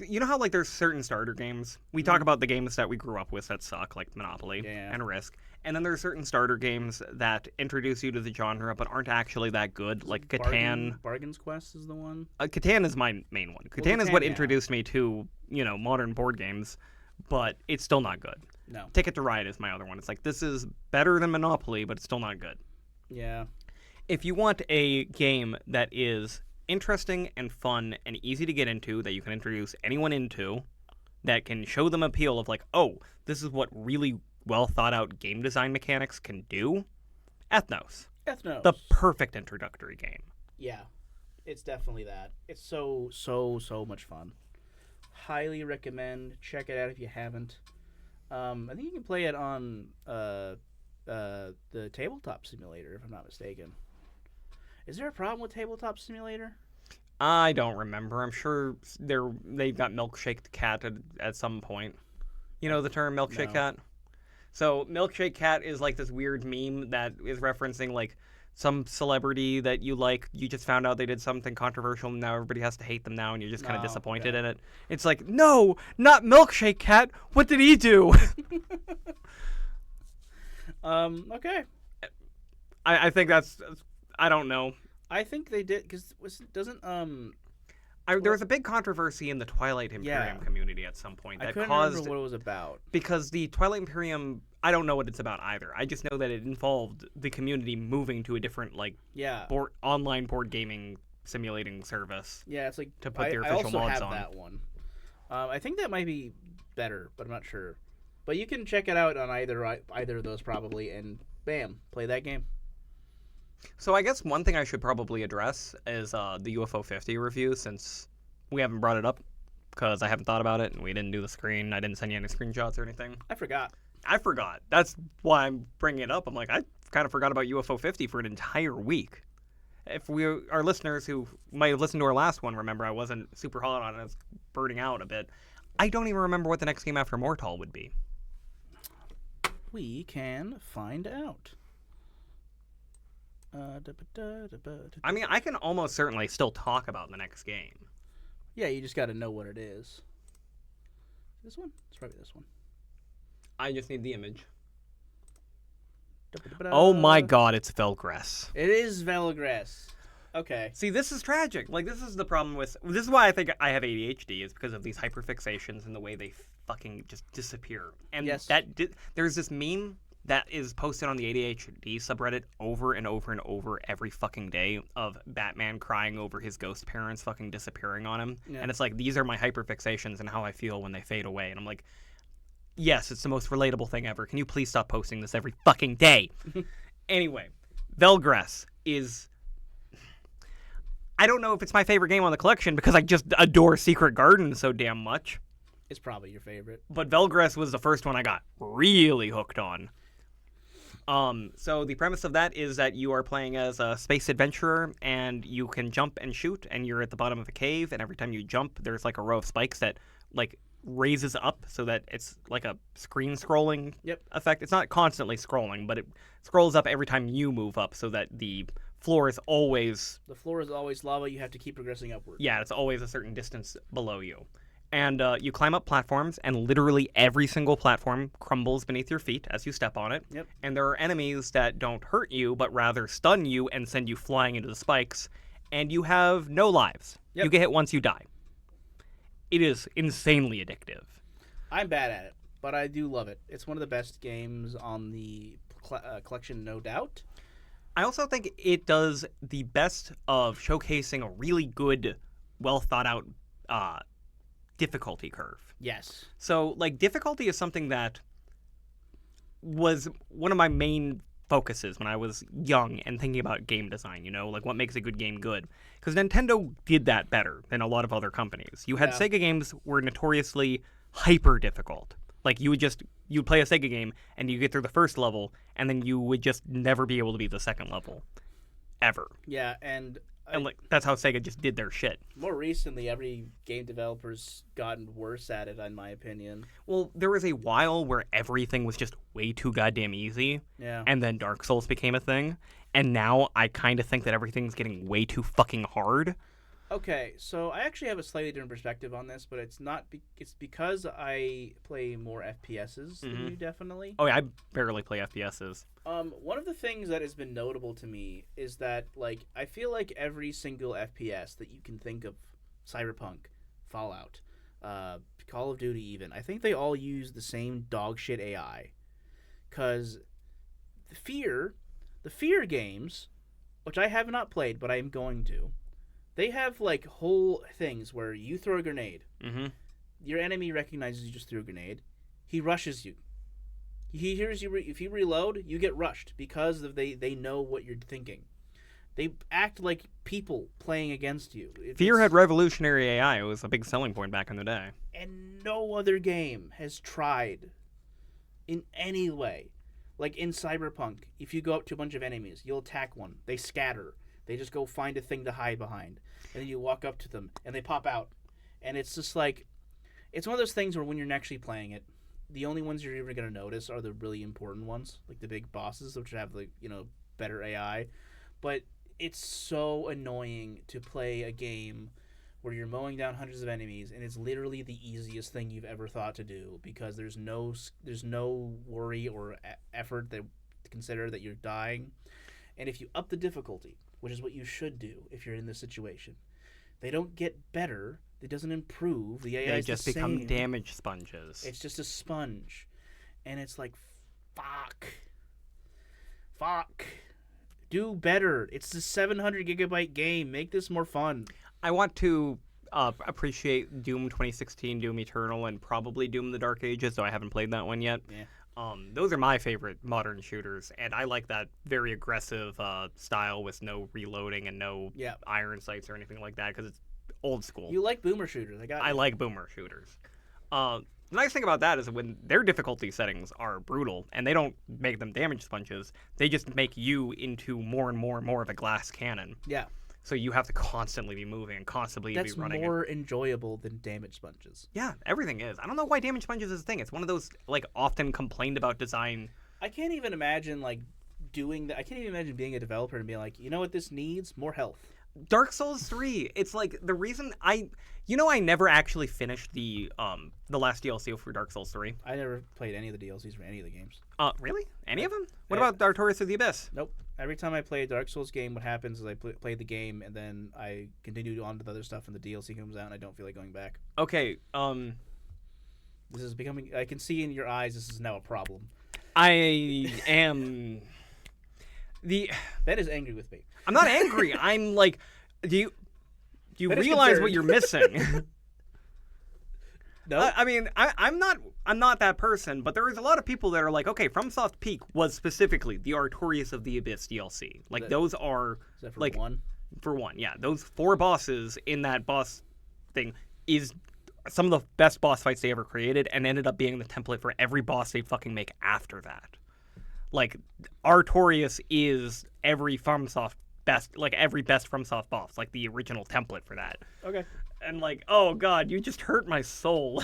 You know how like there's certain starter games. We talk about the games that we grew up with that suck, like Monopoly and Risk, and then there's certain starter games that introduce you to the genre but aren't actually that good, like Catan. Bargain's Quest is the one. Catan is my main one. Catan is what Catan, introduced me to modern board games, but it's still not good. No. Ticket to Ride is my other one. It's like this is better than Monopoly, but it's still not good. Yeah. If you want a game that is interesting and fun and easy to get into, that you can introduce anyone into, that can show them appeal of like, oh, this is what really well thought out game design mechanics can do, Ethnos. Ethnos. The perfect introductory game. Yeah. It's definitely that. It's so much fun. Highly recommend. Check it out if you haven't. I think you can play it on the Tabletop Simulator, if I'm not mistaken. Is there a problem with Tabletop Simulator? I don't remember. I'm sure they've got Milkshake Cat at some point. You know the term Milkshake Cat? So Milkshake Cat is like this weird meme that is referencing like some celebrity that you like. You just found out they did something controversial and now everybody has to hate them now and you're just kind of disappointed in it. It's like, no, not Milkshake Cat. What did he do? Okay. I think that's, I don't know. I think they did because doesn't There was a big controversy in the Twilight Imperium community at some point I that couldn't caused remember what it was about. because the Twilight Imperium, I don't know what it's about either. I just know that it involved the community moving to a different online board gaming simulating service. Yeah, it's like to put their official I also mods have on. that one. I think that might be better, but I'm not sure. But you can check it out on either of those probably, and bam, play that game. So I guess one thing I should probably address is the UFO 50 review, since we haven't brought it up because I haven't thought about it and we didn't do the screen. I didn't send you any screenshots or anything. I forgot. That's why I'm bringing it up. I'm like, I kind of forgot about UFO 50 for an entire week. If our listeners who might have listened to our last one remember, I wasn't super hot on it. I was burning out a bit. I don't even remember what the next game after Mortal would be. We can find out. I mean, I can almost certainly still talk about the next game. Yeah, you just got to know what it is. This one? It's probably this one. I just need the image. Oh my god, it's Velgress. It is Velgress. Okay. See, this is tragic. Like, this is the problem with... This is why I think I have ADHD, is because of these hyperfixations and the way they fucking just disappear. And yes. There's this meme that is posted on the ADHD subreddit over and over and over every fucking day of Batman crying over his ghost parents fucking disappearing on him. Yeah. And it's like, these are my hyperfixations and how I feel when they fade away. And I'm like, yes, it's the most relatable thing ever. Can you please stop posting this every fucking day? Anyway, Velgress is... I don't know if it's my favorite game on the collection because I just adore Secret Garden so damn much. It's probably your favorite. But Velgress was the first one I got really hooked on. So the premise of that is that you are playing as a space adventurer, and you can jump and shoot, and you're at the bottom of a cave, and every time you jump, there's like a row of spikes that like raises up so that it's like a screen scrolling effect. It's not constantly scrolling, but it scrolls up every time you move up so that the floor is always... The floor is always lava. You have to keep progressing upward. Yeah, it's always a certain distance below you. And you climb up platforms, and literally every single platform crumbles beneath your feet as you step on it. Yep. And there are enemies that don't hurt you, but rather stun you and send you flying into the spikes. And you have no lives. Yep. You get hit once, you die. It is insanely addictive. I'm bad at it, but I do love it. It's one of the best games on the collection, no doubt. I also think it does the best of showcasing a really good, well-thought-out difficulty curve. Yes. So, like, difficulty is something that was one of my main focuses when I was young and thinking about game design, you know, like what makes a good game good. Because Nintendo did that better than a lot of other companies. You had Sega games were notoriously hyper difficult. Like, you'd play a Sega game and you get through the first level and then you would just never be able to beat the second level. Ever. Yeah, and like that's how Sega just did their shit. More recently, every game developer's gotten worse at it, in my opinion. Well, there was a while where everything was just way too goddamn easy. Yeah. And then Dark Souls became a thing. And now I kind of think that everything's getting way too fucking hard. Okay, so I actually have a slightly different perspective on this, but it's not. It's because I play more FPSs than you, definitely. Oh yeah, I barely play FPSs. One of the things that has been notable to me is that, like, I feel like every single FPS that you can think of, Cyberpunk, Fallout, Call of Duty, even, I think they all use the same dog shit AI, because the fear games, which I have not played, but I am going to. They have, like, whole things where you throw a grenade. Mm-hmm. Your enemy recognizes you just threw a grenade. He rushes you. He hears you. If you reload, you get rushed because they know what you're thinking. They act like people playing against you. Fear had revolutionary AI. It was a big selling point back in the day. And no other game has tried in any way. Like in Cyberpunk, if you go up to a bunch of enemies, you'll attack one. They scatter. They just go find a thing to hide behind. And then you walk up to them, and they pop out. And it's just like... It's one of those things where when you're actually playing it, the only ones you're even going to notice are the really important ones. Like the big bosses, which have, like, you know, better AI. But it's so annoying to play a game where you're mowing down hundreds of enemies, and it's literally the easiest thing you've ever thought to do. Because there's no worry or effort to consider that you're dying. And if you up the difficulty, which is what you should do if you're in this situation, they don't get better. It doesn't improve. The AI they is just the become same. damage sponges. It's just a sponge. And it's like, fuck. Do better. It's a 700 gigabyte game. Make this more fun. I want to appreciate Doom 2016, Doom Eternal, and probably Doom the Dark Ages, though I haven't played that one yet. Yeah. Those are my favorite modern shooters, and I like that very aggressive style with no reloading and no iron sights or anything like that, because it's old school. You like boomer shooters. I like boomer shooters. The nice thing about that is that when their difficulty settings are brutal, and they don't make them damage sponges, they just make you into more and more and more of a glass cannon. Yeah. So you have to constantly be moving and constantly be running. That's more enjoyable than damage sponges. Yeah, everything is. I don't know why damage sponges is a thing. It's one of those, like, often complained about design. I can't even imagine, like, doing that. I can't even imagine being a developer and being like, you know what this needs? More health. Dark Souls 3. It's like the reason I never actually finished the last DLC for Dark Souls 3. I never played any of the DLCs for any of the games. Really? Any of them? What about Artorias of the Abyss? Nope. Every time I play a Dark Souls game, what happens is I play the game and then I continue on to the other stuff and the DLC comes out and I don't feel like going back. Okay. This is becoming. I can see in your eyes this is now a problem. I am. Ben is angry with me. I'm not angry. I'm like, do you realize what you're missing? No. I mean, I'm not that person, but there is a lot of people that are like, okay, FromSoft Peak was specifically the Artorias of the Abyss DLC. Like, those are Is that for like one? For one, yeah, those 4 bosses in that boss thing is some of the best boss fights they ever created, and ended up being the template for every boss they fucking make after that. Like, Artorias is every FromSoft best, like every best FromSoft boss, like the original template for that. Okay. And like, oh god, you just hurt my soul.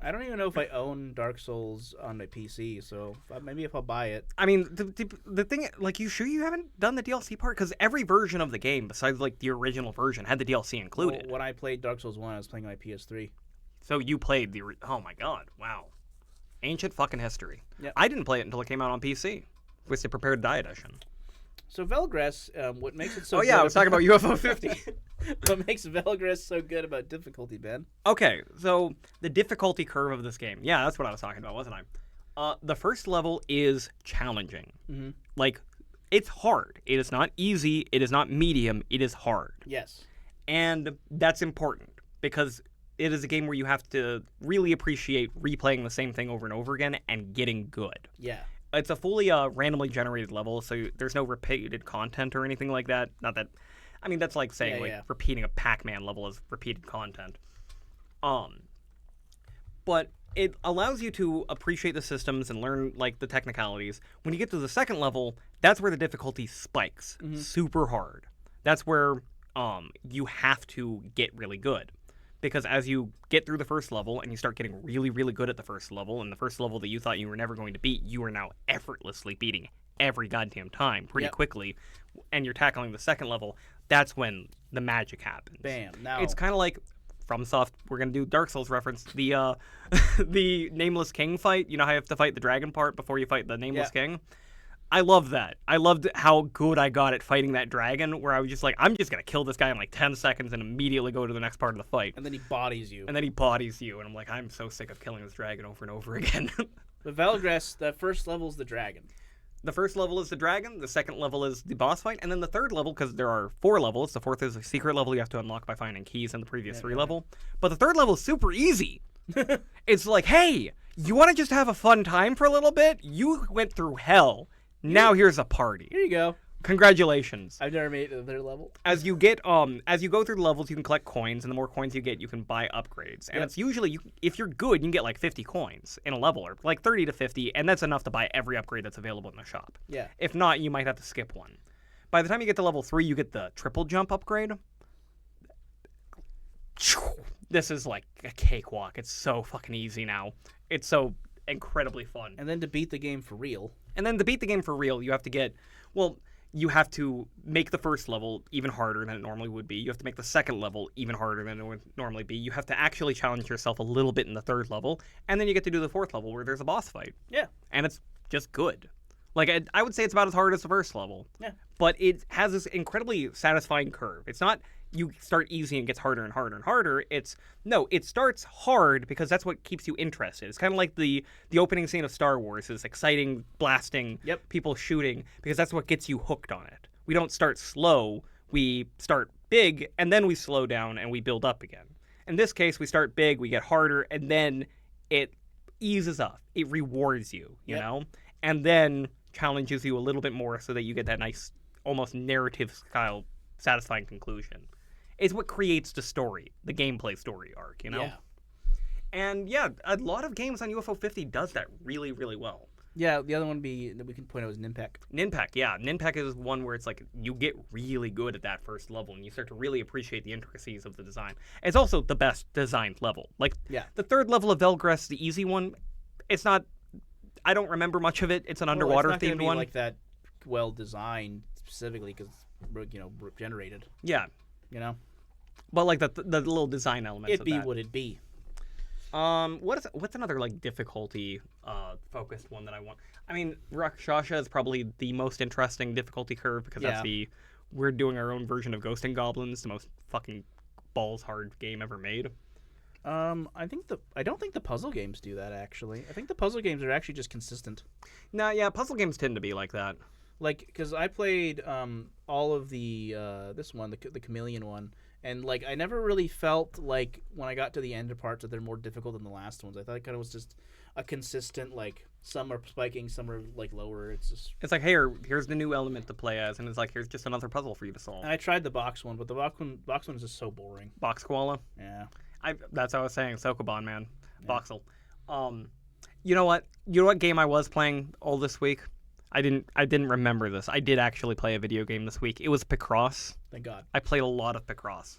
I don't even know if I own Dark Souls on my PC, so maybe if I'll buy it. I mean, the thing, like, you sure you haven't done the DLC part? Because every version of the game, besides like the original version, had the DLC included. Well, when I played Dark Souls 1, I was playing on my PS3. So you played the, oh my god, wow. Ancient fucking history. Yep. I didn't play it until it came out on PC, with the Prepared Die edition. So Velgress, what makes it so Oh good yeah, I was talking about UFO 50. What makes Velgress so good about difficulty, Ben? Okay, so the difficulty curve of this game. Yeah, that's what I was talking about, wasn't I? The first level is challenging. Mm-hmm. Like, it's hard. It is not easy. It is not medium. It is hard. Yes. And that's important because it is a game where you have to really appreciate replaying the same thing over and over again and getting good. Yeah. It's a fully randomly generated level, so there's no repeated content or anything like that. Not that, I mean, that's like saying repeating a Pac-Man level as repeated content. But it allows you to appreciate the systems and learn like the technicalities. When you get to the second level, that's where the difficulty spikes super hard. That's where you have to get really good. Because as you get through the first level and you start getting really, really good at the first level, and the first level that you thought you were never going to beat, you are now effortlessly beating every goddamn time pretty quickly, and you're tackling the second level, that's when the magic happens. Bam. Now It's kind of like FromSoft, we're going to do Dark Souls reference, the the Nameless King fight. You know how you have to fight the dragon part before you fight the Nameless King? I love that. I loved how good I got at fighting that dragon, where I was just like, I'm just going to kill this guy in like 10 seconds and immediately go to the next part of the fight. And then he bodies you. And then he bodies you, and I'm like, I'm so sick of killing this dragon over and over again. But Velgress, that first level's the dragon. The first level is the dragon, the second level is the boss fight, and then the third level, because there are 4 levels, the fourth is a secret level you have to unlock by finding keys in the previous 3 level. But the third level is super easy. It's like, hey, you want to just have a fun time for a little bit? You went through hell. Now here's a party. Here you go. Congratulations. I've never made it to the third level. As you go through the levels, you can collect coins, and the more coins you get, you can buy upgrades. And it's usually, if you're good, you can get like 50 coins in a level, or like 30 to 50, and that's enough to buy every upgrade that's available in the shop. Yeah. If not, you might have to skip one. By the time you get to level 3, you get the triple jump upgrade. This is like a cakewalk. It's so fucking easy now. It's so incredibly fun. And then to beat the game for real. You have to get, well, you have to make the first level even harder than it normally would be. You have to make the second level even harder than it would normally be. You have to actually challenge yourself a little bit in the third level, and then you get to do the fourth level where there's a boss fight. Yeah. And it's just good. Like, I would say it's about as hard as the first level. Yeah. But it has this incredibly satisfying curve. It's not you start easy and gets harder and harder and harder. It starts hard because that's what keeps you interested. It's kind of like the opening scene of Star Wars is exciting, blasting, people shooting, because that's what gets you hooked on it. We don't start slow. We start big, and then we slow down and we build up again. In this case, we start big, we get harder, and then it eases up. It rewards you, you know? And then challenges you a little bit more so that you get that nice, almost narrative-style, satisfying conclusion. It's what creates the story, the gameplay story arc, you know? Yeah. And yeah, a lot of games on UFO 50 does that really, really well. Yeah, the other one that we can point out is Ninpak. Ninpak is one where it's like you get really good at that first level and you start to really appreciate the intricacies of the design. It's also the best designed level. Like, the third level of Velgress, the easy one, it's not, I don't remember much of it. It's an underwater it's not themed one. Like that well designed specifically because, generated. Yeah. You know? But like the little design elements It'd be what it'd be. What's another like difficulty focused one that I want? I mean, Rakshasha is probably the most interesting difficulty curve because we're doing our own version of Ghost and Goblins, the most fucking balls hard game ever made. I don't think the puzzle games do that actually. I think the puzzle games are actually just consistent. Puzzle games tend to be like that. Like, because I played all of the this one, the chameleon one, And like I never really felt like when I got to the end of parts that they're more difficult than the last ones. I thought it kind of was just a consistent like some are spiking, some are like lower. It's just It's like, hey, here's the new element to play as, and it's like, here's just another puzzle for you to solve. and I tried the box one, but the box one is just so boring. Box koala. Yeah. That's what I was saying. Sokoban, man. Yeah. Voxel. You know what? You know what game I was playing all this week? I didn't remember this. I did actually play a video game this week. It was Picross. Thank God. I played a lot of Picross.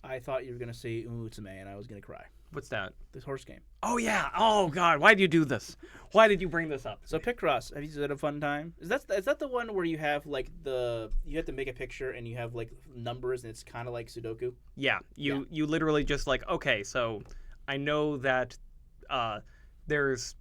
I thought you were gonna say Umutsume, and I was gonna cry. What's that? This horse game. Oh yeah. Oh God. Why did you do this? Why did you bring this up? So Picross, have you had a fun time? Is that the one where you have like you have to make a picture and you have like numbers and it's kind of like Sudoku? Yeah. You literally just like, okay, so I know that there's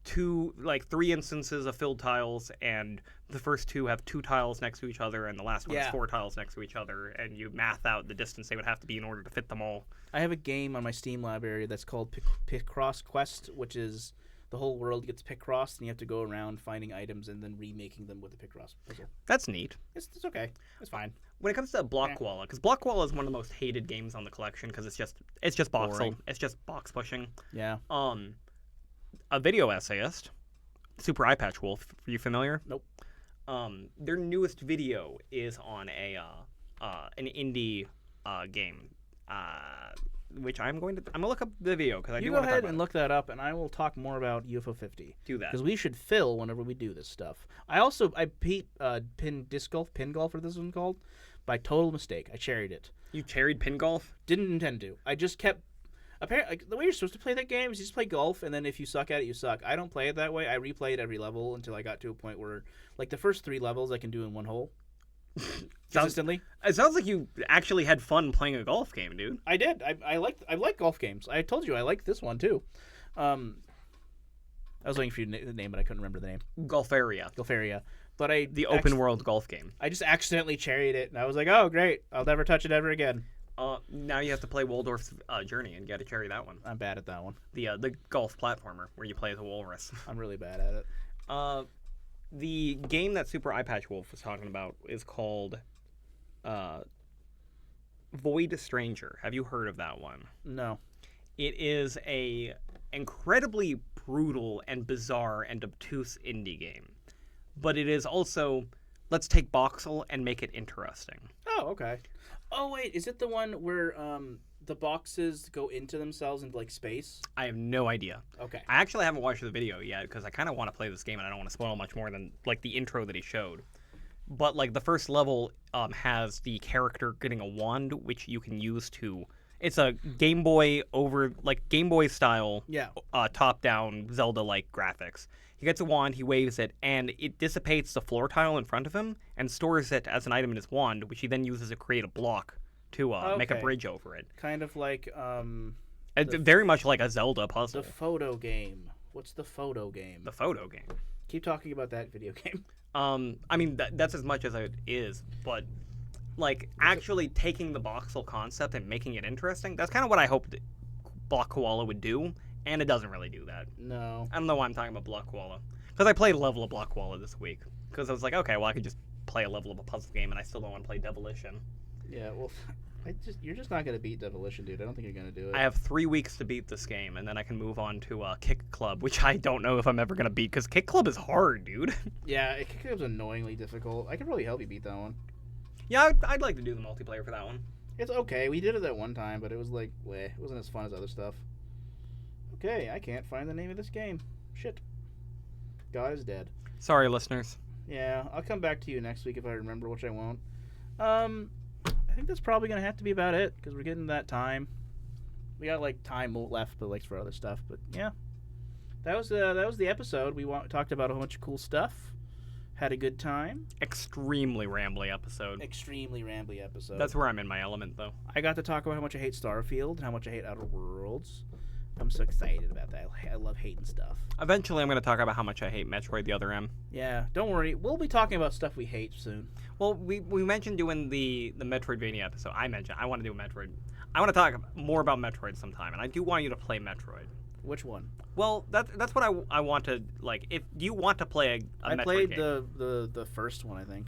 three instances of filled tiles, and the first two have 2 tiles next to each other, and the last one is 4 tiles next to each other, and you math out the distance they would have to be in order to fit them all. I have a game on my Steam library that's called Picross Quest, which is the whole world gets Picrossed, and you have to go around finding items and then remaking them with the Picross puzzle. That's neat. It's okay. It's fine. When it comes to Block Koala, because Block Koala is one of the most hated games on the collection because it's just boxel. Boring. It's just box pushing. Yeah. A video essayist, Super Eye Patch Wolf. Are you familiar? Nope. Their newest video is on an indie game, which I'm gonna look up the video because I You do go want to talk ahead about and it. look that up, and I will talk more about UFO 50. Do that. Because we should fill whenever we do this stuff. I pin disc golf, pin golf, or this one called, by total mistake. I cherried it. You cherried pin golf? Didn't intend to. I just kept. Apparently, like, the way you're supposed to play that game is you just play golf, and then if you suck at it, you suck. I don't play it that way. I replay it every level until I got to a point where, like, the first 3 levels I can do in one hole. Consistently. It sounds like you actually had fun playing a golf game, dude. I did. I like golf games. I told you I like this one too. I was waiting for you to name it. I couldn't remember the name. Golfaria. But The open world golf game. I just accidentally cherried it, and I was like, "Oh, great! I'll never touch it ever again." Now you have to play Waldorf's Journey and get to cherry that one. I'm bad at that one. The golf platformer where you play as a walrus. I'm really bad at it. The game that Super Eye Patch Wolf was talking about is called Void Stranger. Have you heard of that one? No. It is a incredibly brutal and bizarre and obtuse indie game. But it is also, let's take Boxel and make it interesting. Oh, okay. Oh, wait, is it the one where the boxes go into themselves into like space? I have no idea. Okay. I actually haven't watched the video yet because I kind of want to play this game and I don't want to spoil much more than like the intro that he showed. But like the first level has the character getting a wand which you can use to. It's a Game Boy style, top-down Zelda-like graphics. He gets a wand, he waves it, and it dissipates the floor tile in front of him and stores it as an item in his wand, which he then uses to create a block to make a bridge over it. Kind of like very much like a Zelda puzzle. the photo game. What's the photo game? The photo game. Keep talking about that video game. I mean that's as much as it is, but like actually taking the voxel concept and making it interesting. That's kind of what I hoped Block Koala would do, and it doesn't really do that. No. I don't know why I'm talking about Block Koala because I played a level of Block Koala this week because I was like, okay, well I could just play a level of a puzzle game, and I still don't want to play Demolition. Yeah, well, you're just not gonna beat Demolition, dude. I don't think you're gonna do it. I have 3 weeks to beat this game, and then I can move on to Kick Club, which I don't know if I'm ever gonna beat because Kick Club is hard, dude. Yeah, Kick Club's annoyingly difficult. I could probably help you beat that one. Yeah, I'd like to do the multiplayer for that one. It's okay. We did it that one time, but it was like, it wasn't as fun as other stuff. Okay, I can't find the name of this game. Shit. God is dead. Sorry, listeners. Yeah, I'll come back to you next week if I remember, which I won't. I think that's probably gonna have to be about it because we're getting that time. We got like time left, but like for other stuff. But yeah, that was the episode. We talked about a whole bunch of cool stuff. Had a good time. Extremely rambly episode. Extremely rambly episode. That's where I'm in my element, though. I got to talk about how much I hate Starfield and how much I hate Outer Worlds. I'm so excited about that. I love hating stuff. Eventually, I'm going to talk about how much I hate Metroid the Other M. Yeah, don't worry. We'll be talking about stuff we hate soon. Well, we mentioned doing the Metroidvania episode. I want to do a Metroid. I want to talk more about Metroid sometime, and I do want you to play Metroid. Which one? Well, that's what I want to, like, if you want to play a Metroid I played game. the first one, I think.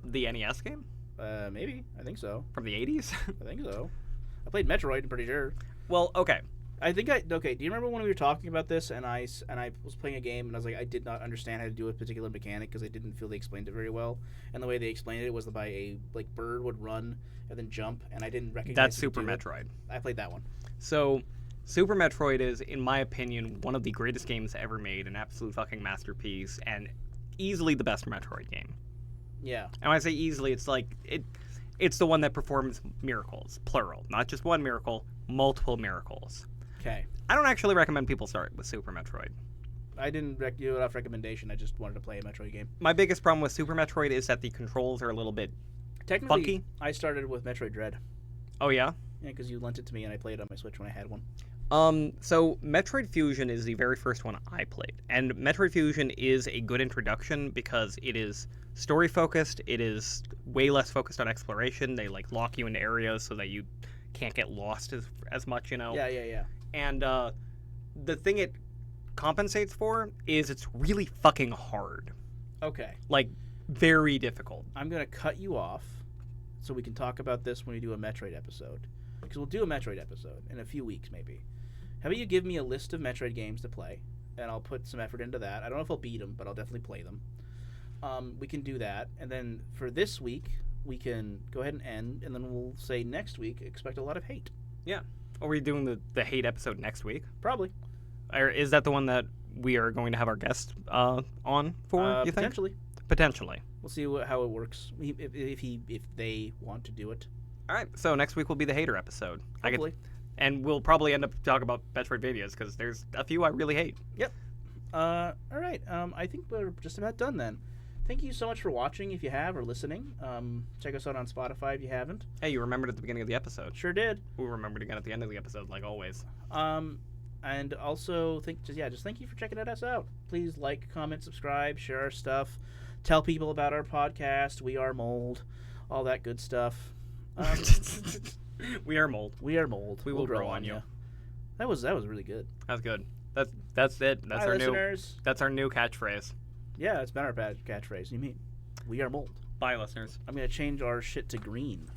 The NES game? Maybe. I think so. From the 80s? I think so. I played Metroid, I'm pretty sure. Well, okay. Okay, do you remember when we were talking about this and I was playing a game and I was like, I did not understand how to do a particular mechanic because I didn't feel they explained it very well. And the way they explained it was by a bird would run and then jump, and I didn't recognize That's it Super to do it. Metroid. I played that one. So, Super Metroid is, in my opinion, one of the greatest games ever made, an absolute fucking masterpiece, and easily the best Metroid game. Yeah. And when I say easily, it's like it's the one that performs miracles, plural, not just one miracle, multiple miracles. Okay. I don't actually recommend people start with Super Metroid. I didn't do it off recommendation. I just wanted to play a Metroid game. My biggest problem with Super Metroid is that the controls are a little bit Technically, funky. I started with Metroid Dread. Oh yeah? Yeah, because you lent it to me and I played it on my Switch when I had one. So Metroid Fusion is the very first one I played. And Metroid Fusion is a good introduction because it is story focused, it is way less focused on exploration. They like lock you into areas so that you can't get lost as much, you know. Yeah. And the thing it compensates for is it's really fucking hard. Okay. Like very difficult. I'm going to cut you off so we can talk about this when we do a Metroid episode. Because we'll do a Metroid episode in a few weeks, maybe. How about you give me a list of Metroid games to play, and I'll put some effort into that. I don't know if I'll beat them, but I'll definitely play them. We can do that, and then for this week, we can go ahead and end, and then we'll say next week, expect a lot of hate. Yeah. Are we doing the hate episode next week? Probably. Or is that the one that we are going to have our guest on for, you think? Potentially. Potentially. We'll see how it works, if they want to do it. All right, so next week will be the hater episode. Hopefully. And we'll probably end up talking about Metroid videos because there's a few I really hate. Yep. All right. I think we're just about done then. Thank you so much for watching if you have or listening. Check us out on Spotify if you haven't. Hey, you remembered at the beginning of the episode. Sure did. We'll remember it again at the end of the episode, like always. And also just thank you for checking us out. Please like, comment, subscribe, share our stuff, tell people about our podcast. We are Mold, all that good stuff. We are Mold. We are Mold. We will grow on you. That was really good. That's good. That's it. That's Hi, our listeners. That's our new catchphrase. Yeah, it's been our catchphrase. You mean we are Mold. Bye, listeners. I'm gonna change our shit to green.